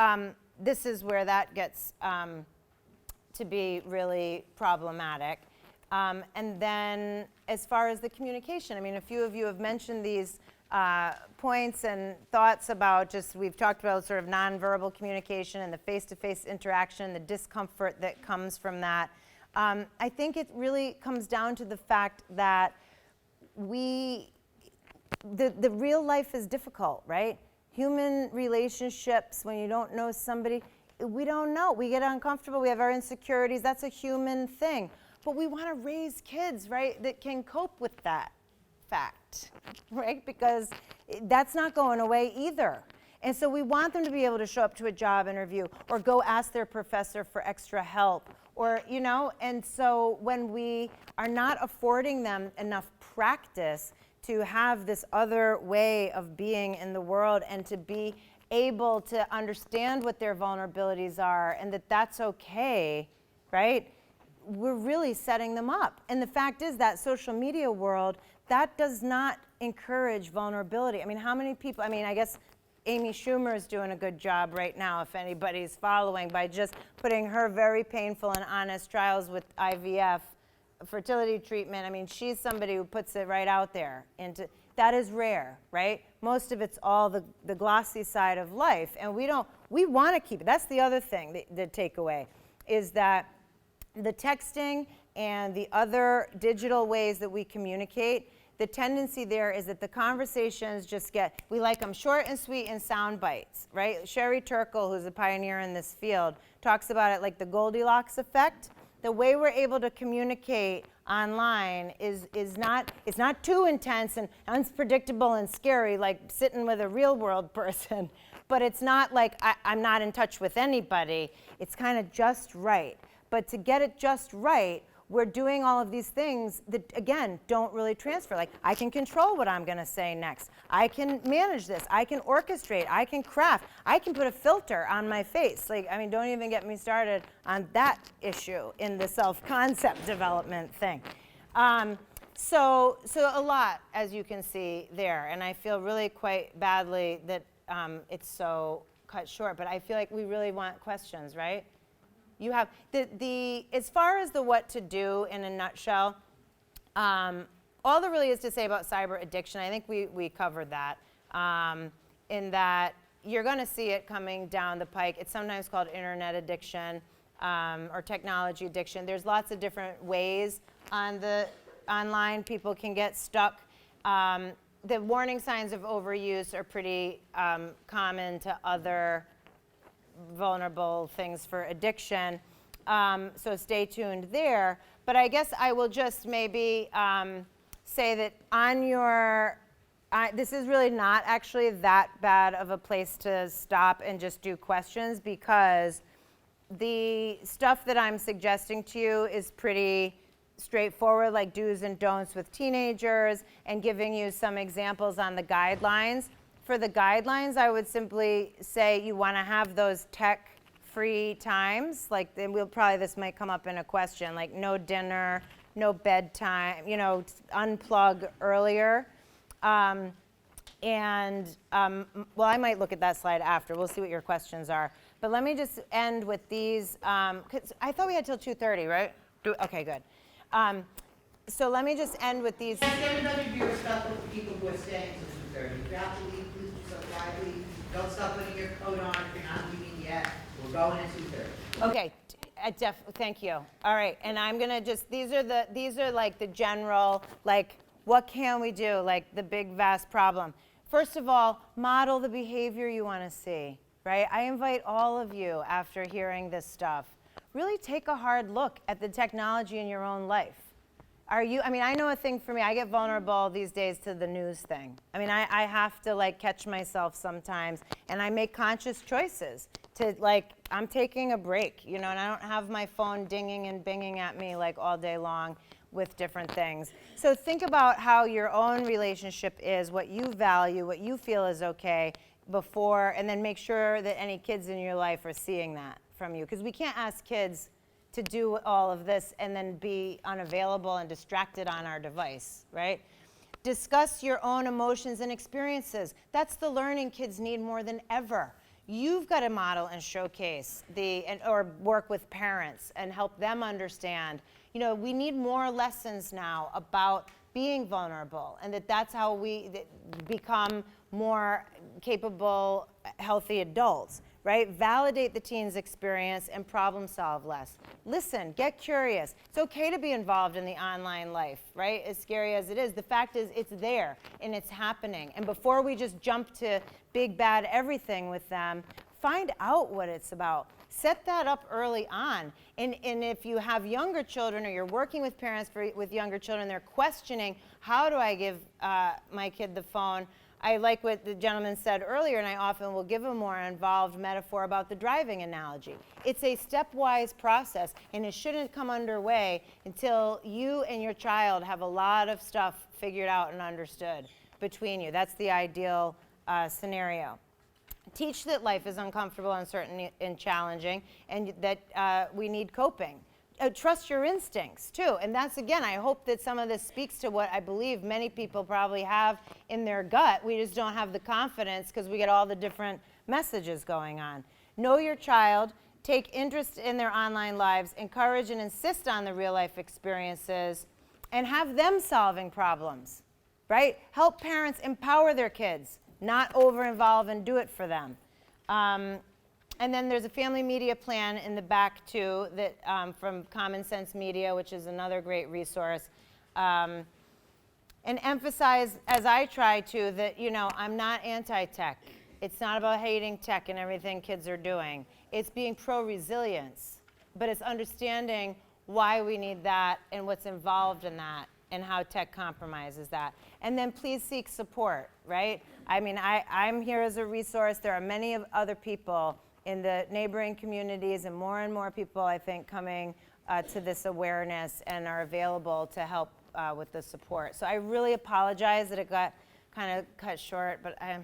this is where that gets to be really problematic. And then as far as the communication, I mean, a few of you have mentioned these points and thoughts about we've talked about sort of nonverbal communication and the face-to-face interaction, the discomfort that comes from that. I think it really comes down to the fact that the real life is difficult, right? Human relationships, when you don't know somebody, we don't know. We get uncomfortable. We have our insecurities. That's a human thing. But we want to raise kids, right, that can cope with that fact, right? Because that's not going away either. And so we want them to be able to show up to a job interview or go ask their professor for extra help, or, and so when we are not affording them enough practice to have this other way of being in the world and to be able to understand what their vulnerabilities are and that that's okay, right? We're really setting them up. And the fact is that social media world, that does not encourage vulnerability. I mean, how many people, I guess Amy Schumer is doing a good job right now, if anybody's following, by just putting her very painful and honest trials with IVF fertility treatment. I mean, she's somebody who puts it right out there. That is rare, right? Most of it's all the glossy side of life, and we want to keep it. That's the other thing, the takeaway, is that the texting and the other digital ways that we communicate, the tendency there is that the conversations we like them short and sweet and sound bites, right? Sherry Turkle, who's a pioneer in this field, talks about it like the Goldilocks effect. The way we're able to communicate online is not too intense and unpredictable and scary like sitting with a real world person, but it's not like I'm not in touch with anybody. It's kind of just right. But to get it just right, we're doing all of these things that, again, don't really transfer. Like, I can control what I'm going to say next. I can manage this. I can orchestrate. I can craft. I can put a filter on my face. Like, don't even get me started on that issue in the self-concept development thing. So a lot, as you can see there. And I feel really quite badly that it's so cut short. But I feel like we really want questions, right? You have as far as the what to do in a nutshell, all there really is to say about cyber addiction, I think we covered that, in that you're going to see it coming down the pike. It's sometimes called internet addiction or technology addiction. There's lots of different ways online people can get stuck. The warning signs of overuse are pretty common to other vulnerable things for addiction, so stay tuned there. But I guess I will just maybe say that this is really not actually that bad of a place to stop and just do questions, because the stuff that I'm suggesting to you is pretty straightforward, like do's and don'ts with teenagers, and giving you some examples on the guidelines. For the guidelines, I would simply say you want to have those tech-free times. Like, then this might come up in a question, like no dinner, no bedtime, unplug earlier. Well, I might look at that slide after. We'll see what your questions are. But let me just end with these, 'cause I thought we had till 2:30, right? Okay, good. So let me just end with these. Ask everybody to be respectful to people who are staying till 2:30. If you have to leave, please do so quietly. Don't stop putting your coat on if you're not leaving yet. We're going at 2:30. Okay, thank you. All right, and I'm gonna just, these are like the general, like, what can we do, like the big vast problem. First of all, model the behavior you wanna see, right? I invite all of you, after hearing this stuff, really take a hard look at the technology in your own life. I know a thing for me, I get vulnerable these days to the news thing. I have to like catch myself sometimes, and I make conscious choices to I'm taking a break, and I don't have my phone dinging and binging at me like all day long with different things. So think about how your own relationship is, what you value, what you feel is okay before, and then make sure that any kids in your life are seeing that from you. Because we can't ask kids to do all of this and then be unavailable and distracted on our device, right? Discuss your own emotions and experiences. That's the learning kids need more than ever. You've got to model and showcase or work with parents and help them understand. We need more lessons now about being vulnerable, and that's how we become more capable, healthy adults. Right? Validate the teen's experience and problem solve less. Listen, get curious. It's okay to be involved in the online life, right? As scary as it is. The fact is it's there and it's happening. And before we just jump to big bad everything with them, find out what it's about. Set that up early on. And if you have younger children or you're working with parents with younger children, they're questioning, how do I give my kid the phone? I like what the gentleman said earlier, and I often will give a more involved metaphor about the driving analogy. It's a stepwise process, and it shouldn't come underway until you and your child have a lot of stuff figured out and understood between you. That's the ideal scenario. Teach that life is uncomfortable, uncertain, and challenging, and that we need coping. Trust your instincts, too. And that's, again, I hope that some of this speaks to what I believe many people probably have in their gut. We just don't have the confidence because we get all the different messages going on. Know your child. Take interest in their online lives. Encourage and insist on the real-life experiences. And have them solving problems, right? Help parents empower their kids, not over-involve and do it for them. And then there's a family media plan in the back, too, that from Common Sense Media, which is another great resource. And emphasize, as I try to, that, I'm not anti-tech. It's not about hating tech and everything kids are doing. It's being pro-resilience. But it's understanding why we need that and what's involved in that and how tech compromises that. And then please seek support, right? I'm here as a resource. There are many other people in the neighboring communities, and more people, I think, coming to this awareness and are available to help with the support. So I really apologize that it got kind of cut short, but I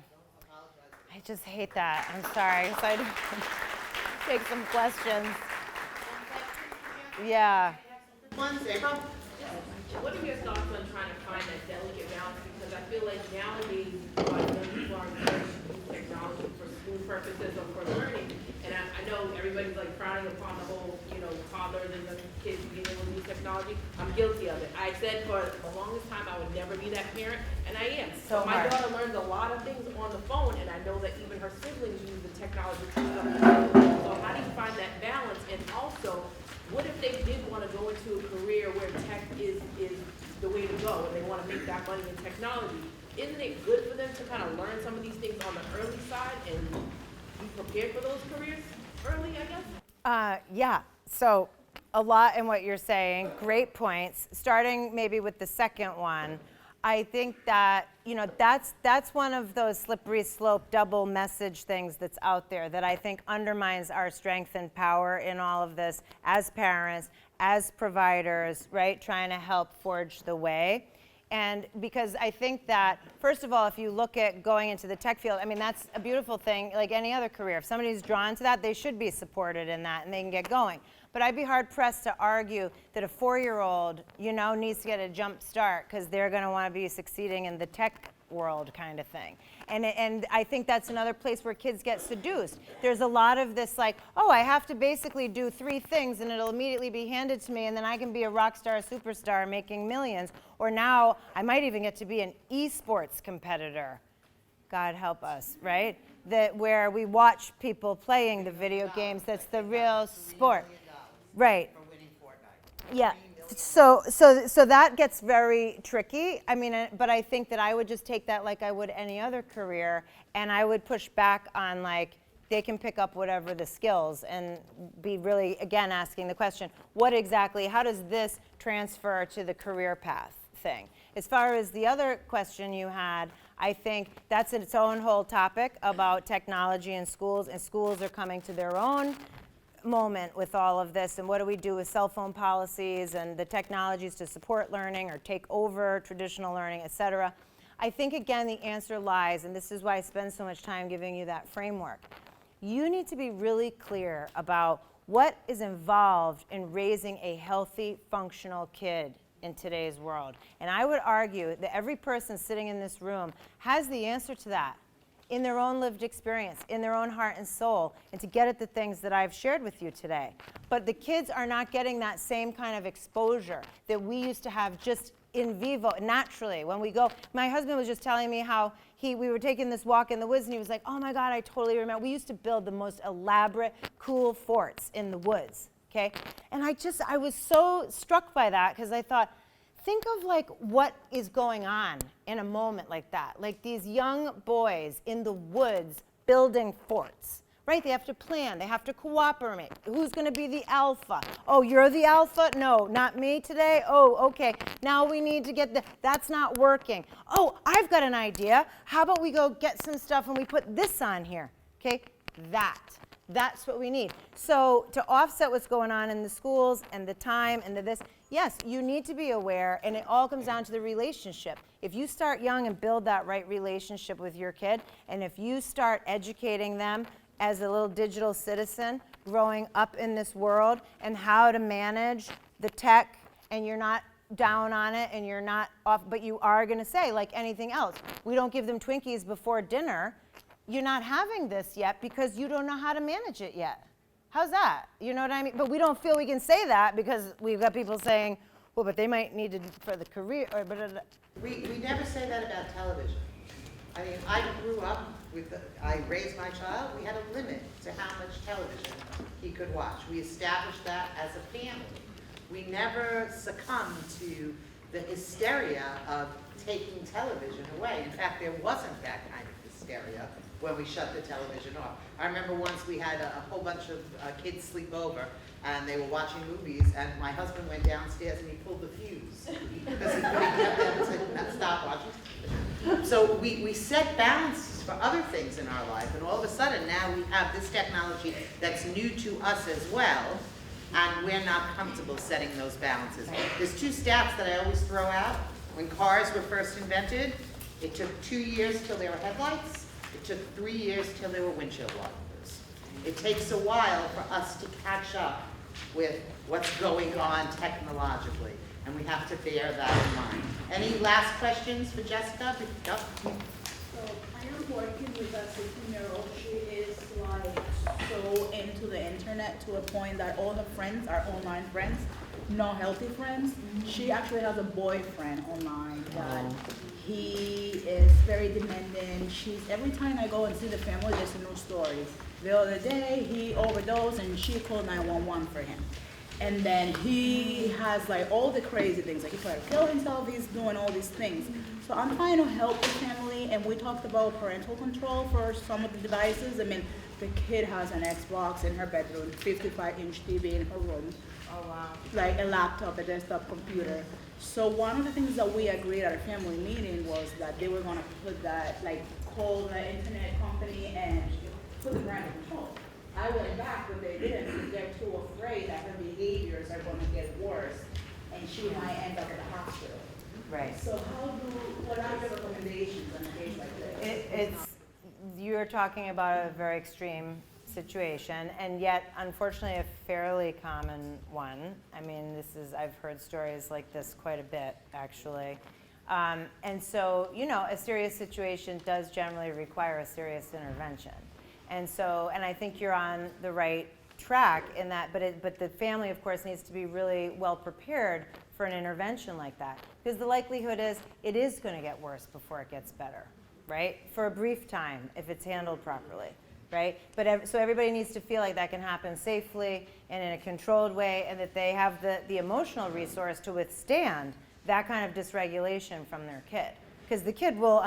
just hate that. I'm sorry. So I take some questions. Yeah. What are your thoughts on trying to find that delicate balance? Because I feel like nowadays, a lot of young people are encouraged to use technology for school purposes or for learning. And I know everybody's like frowning upon the whole, toddlers and the kids being able to use technology. I'm guilty of it. I said for the longest time I would never be that parent, and I am. So my hard. daughter learns a lot of things on the phone, and I know that even her siblings use the technology to do something. So how do you find that balance? And also, what if they did want to go into a career where tech is the way to go and they want to make that money in technology? Isn't it good for them to kind of learn some of these things on the early side and be prepared for those careers early, I guess? Yeah, so a lot in what you're saying, great points. Starting maybe with the second one, I think that, that's one of those slippery slope double message things that's out there that I think undermines our strength and power in all of this as parents, as providers, right, trying to help forge the way. And because I think that, first of all, if you look at going into the tech field, I mean, that's a beautiful thing, like any other career. If somebody's drawn to that, they should be supported in that and they can get going. But I'd be hard pressed to argue that a 4-year-old, you know, needs to get a jump start because they're going to want to be succeeding in the tech world kind of thing. And I think that's another place where kids get seduced. There's a lot of this like, oh, I have to basically do 3 things and it'll immediately be handed to me and then I can be a rock star, superstar making millions. Or now I might even get to be an esports competitor. God help us, right? That where we watch people playing the video games, that's the real sport. Right. For winning Fortnite. Yeah. So that gets very tricky. I mean, but I think that I would just take that like I would any other career, and I would push back on like they can pick up whatever the skills and be really, again, asking the question, what exactly, how does this transfer to the career path thing? As far as the other question you had, I think that's its own whole topic about technology in schools, and schools are coming to their own moment with all of this, and what do we do with cell phone policies and the technologies to support learning or take over traditional learning, et cetera. I think, again, the answer lies, and this is why I spend so much time giving you that framework. You need to be really clear about what is involved in raising a healthy, functional kid in today's world. And I would argue that every person sitting in this room has the answer to that in their own lived experience, in their own heart and soul, and to get at the things that I've shared with you today. But the kids are not getting that same kind of exposure that we used to have just in vivo, naturally. When we go, my husband was just telling me how we were taking this walk in the woods, and he was like, oh my God, I totally remember. We used to build the most elaborate, cool forts in the woods, okay? And I was so struck by that, because I thought, think of like what is going on in a moment like that. Like these young boys in the woods building forts, right? They have to plan, they have to cooperate. Who's gonna be the alpha? Oh, you're the alpha? No, not me today? Oh, okay. Now we need to get that's not working. Oh, I've got an idea. How about we go get some stuff and we put this on here, okay? That's what we need. So to offset what's going on in the schools and the time and this, yes, you need to be aware, and it all comes down to the relationship. If you start young and build that right relationship with your kid, and if you start educating them as a little digital citizen growing up in this world and how to manage the tech, and you're not down on it and you're not off, but you are going to say, like anything else, we don't give them Twinkies before dinner. You're not having this yet because you don't know how to manage it yet. How's that? You know what I mean? But we don't feel we can say that because we've got people saying, well, but they might need it for the career. Or, We never say that about television. I mean, I grew up I raised my child, we had a limit to how much television he could watch. We established that as a family. We never succumbed to the hysteria of taking television away. In fact, there wasn't that kind of hysteria when we shut the television off. I remember once we had a whole bunch of kids sleep over, and they were watching movies, and my husband went downstairs and he pulled the fuse because he couldn't get them to stop watching. So we set balances for other things in our life, and all of a sudden now we have this technology that's new to us as well, and we're not comfortable setting those balances. There's 2 stats that I always throw out. When cars were first invented, it took 2 years till there were headlights. It took 3 years till there were windshield wipers. It takes a while for us to catch up with what's going on technologically, and we have to bear that in mind. Any last questions for Jessica? Yep. So I am working with a 16-year-old. She is like so into the internet to a point that all her friends are online friends, not healthy friends. She actually has a boyfriend online that he is very demanding. Every time I go and see the family, there's a new story. The other day, he overdosed and she called 911 for him. And then he has like all the crazy things, like he tried to kill himself, he's doing all these things. So I'm trying to help the family, and we talked about parental control for some of the devices. I mean, the kid has an Xbox in her bedroom, 55-inch TV in her room. Oh wow. Like a laptop, a desktop computer. So one of the things that we agreed at a family meeting was that they were gonna put that, like call the internet company and put the parental control. I went back, but they didn't, because they're too afraid that her behaviors are gonna get worse, and she might end up in the hospital. Right. So what are your recommendations in a case like this? You're talking about a very extreme situation, and yet, unfortunately, a fairly common one. I mean, I've heard stories like this quite a bit, actually. And so, a serious situation does generally require a serious intervention. And I think you're on the right track in that, but the family, of course, needs to be really well prepared for an intervention like that. Because the likelihood is it is going to get worse before it gets better, right? For a brief time, if it's handled properly, right? So everybody needs to feel like that can happen safely and in a controlled way, and that they have the emotional resource to withstand that kind of dysregulation from their kid. Because the kid will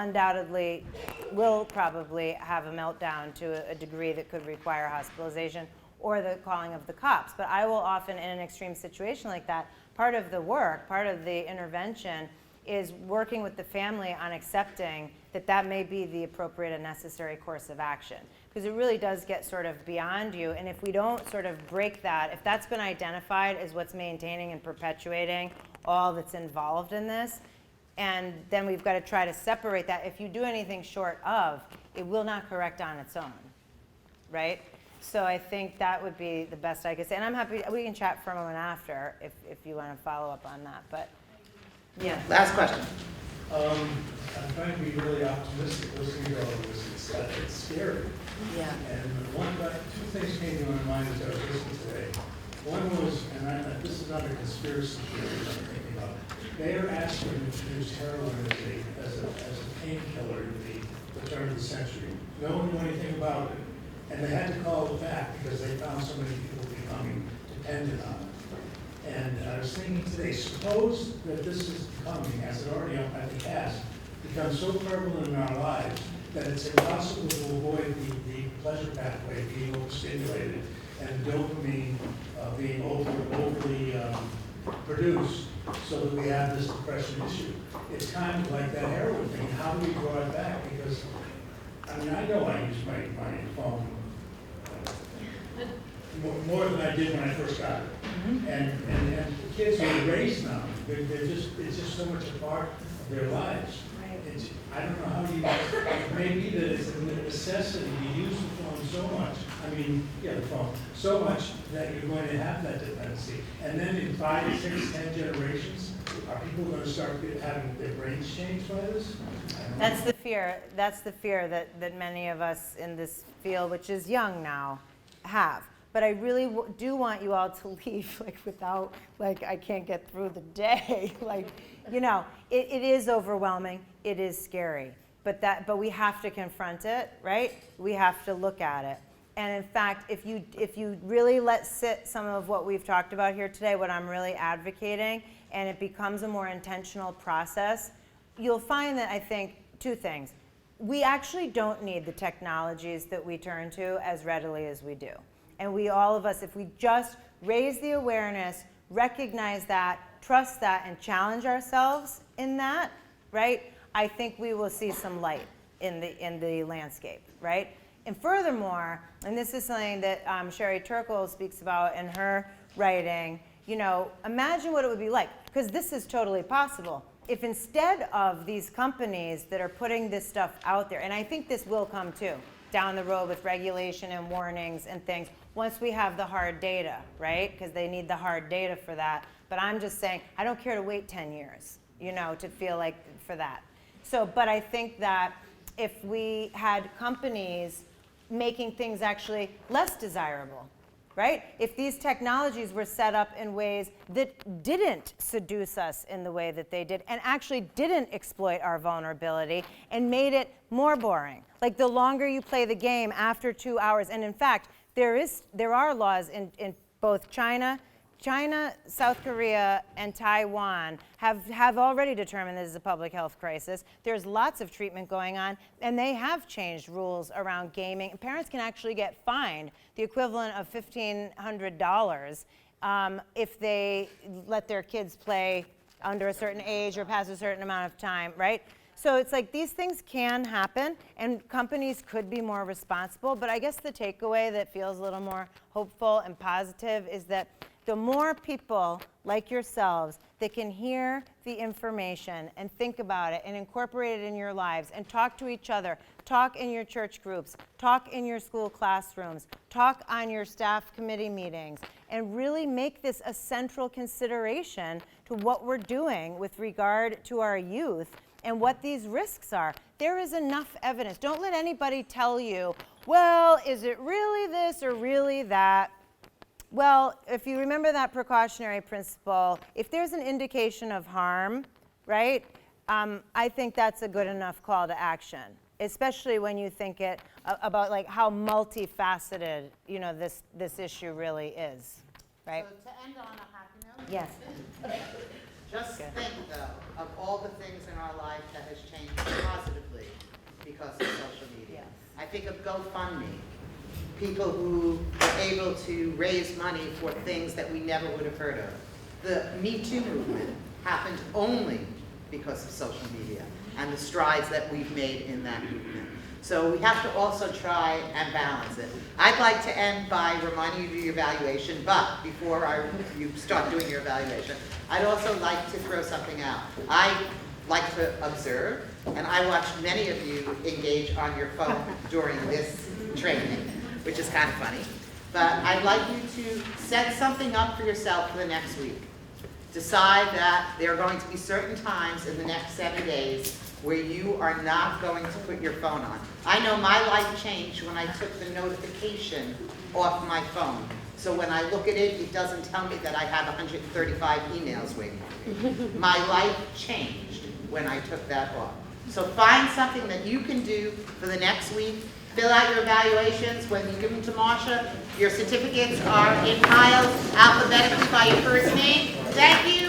probably have a meltdown to a degree that could require hospitalization or the calling of the cops. But I will often, in an extreme situation like that, part of the work, part of the intervention is working with the family on accepting that may be the appropriate and necessary course of action. Because it really does get sort of beyond you, and if we don't sort of break that, if that's been identified as what's maintaining and perpetuating all that's involved in this, and then we've got to try to separate that. If you do anything short of, it will not correct on its own, right? So I think that would be the best I could say. And I'm happy, we can chat for a moment after if you want to follow up on that. But yeah. Last question. I'm trying to be really optimistic listening to all of this. It's scary. Yeah. And two things came to my mind as I was listening today. One was, and this is not a conspiracy theory that I'm thinking about, they are asking to introduce heroin as a painkiller in the turn of the century. No one knew anything about it. And they had to call it back because they found so many people becoming dependent on it. And I was thinking today, suppose that this is becoming, as it already I think has, become so prevalent in our lives that it's impossible to avoid the pleasure pathway being overstimulated and dopamine being overly produced, so that we have this depression issue. It's kind of like that heroin thing. How do we draw it back? Because, I mean, I know I use my phone more than I did when I first got it. Mm-hmm. And the kids who are raised now, it's just so much a part of their lives. Right. I don't know how maybe that it's a necessity to use the phone so much. I mean, the phone, so much that you're going to have that dependency. And then in 5, 6, 10 generations, are people going to start having their brains changed by this? That's the fear. That's the fear that many of us in this field, which is young now, have. But I really do want you all to leave without, I can't get through the day. It is overwhelming. It is scary. But we have to confront it, right? We have to look at it. And in fact, if you really let sit some of what we've talked about here today, what I'm really advocating, and it becomes a more intentional process, you'll find that I think two things. We actually don't need the technologies that we turn to as readily as we do. And all of us, if we just raise the awareness, recognize that, trust that, and challenge ourselves in that, right? I think we will see some light in the landscape, right? And furthermore, and this is something that Sherry Turkle speaks about in her writing, imagine what it would be like, because this is totally possible. If instead of these companies that are putting this stuff out there, and I think this will come too, down the road with regulation and warnings and things, once we have the hard data, right? Because they need the hard data for that. But I'm just saying, I don't care to wait 10 years, to feel like for that. But I think that if we had companies making things actually less desirable, right? If these technologies were set up in ways that didn't seduce us in the way that they did and actually didn't exploit our vulnerability and made it more boring. Like the longer you play the game after 2 hours, and in fact, there are laws in both China, South Korea, and Taiwan have already determined this is a public health crisis. There's lots of treatment going on, and they have changed rules around gaming. Parents can actually get fined the equivalent of $1,500 if they let their kids play under a certain age or past a certain amount of time, right? So it's like these things can happen, and companies could be more responsible, but I guess the takeaway that feels a little more hopeful and positive is that the more people like yourselves that can hear the information and think about it and incorporate it in your lives and talk to each other, talk in your church groups, talk in your school classrooms, talk on your staff committee meetings, and really make this a central consideration to what we're doing with regard to our youth and what these risks are. There is enough evidence. Don't let anybody tell you, well, is it really this or really that? Well, if you remember that precautionary principle, if there's an indication of harm, right, I think that's a good enough call to action, especially when you think about like how multifaceted, you know, this issue really is, right? So to end on a happy note? Yes. Just think, though, of all the things in our life that has changed positively because of social media. I think of GoFundMe, people who were able to raise money for things that we never would have heard of. The Me Too movement happened only because of social media and the strides that we've made in that movement. So we have to also try and balance it. I'd like to end by reminding you of your evaluation, but before you start doing your evaluation, I'd also like to throw something out. I like to observe, and I watched many of you engage on your phone during this training, which is kind of funny. But I'd like you to set something up for yourself for the next week. Decide that there are going to be certain times in the next 7 days where you are not going to put your phone on. I know my life changed when I took the notification off my phone. So when I look at it, it doesn't tell me that I have 135 emails waiting for me. My life changed when I took that off. So find something that you can do for the next week. Fill out your evaluations. When you give them to Marsha, your certificates are in piles alphabetically by your first name. Thank you.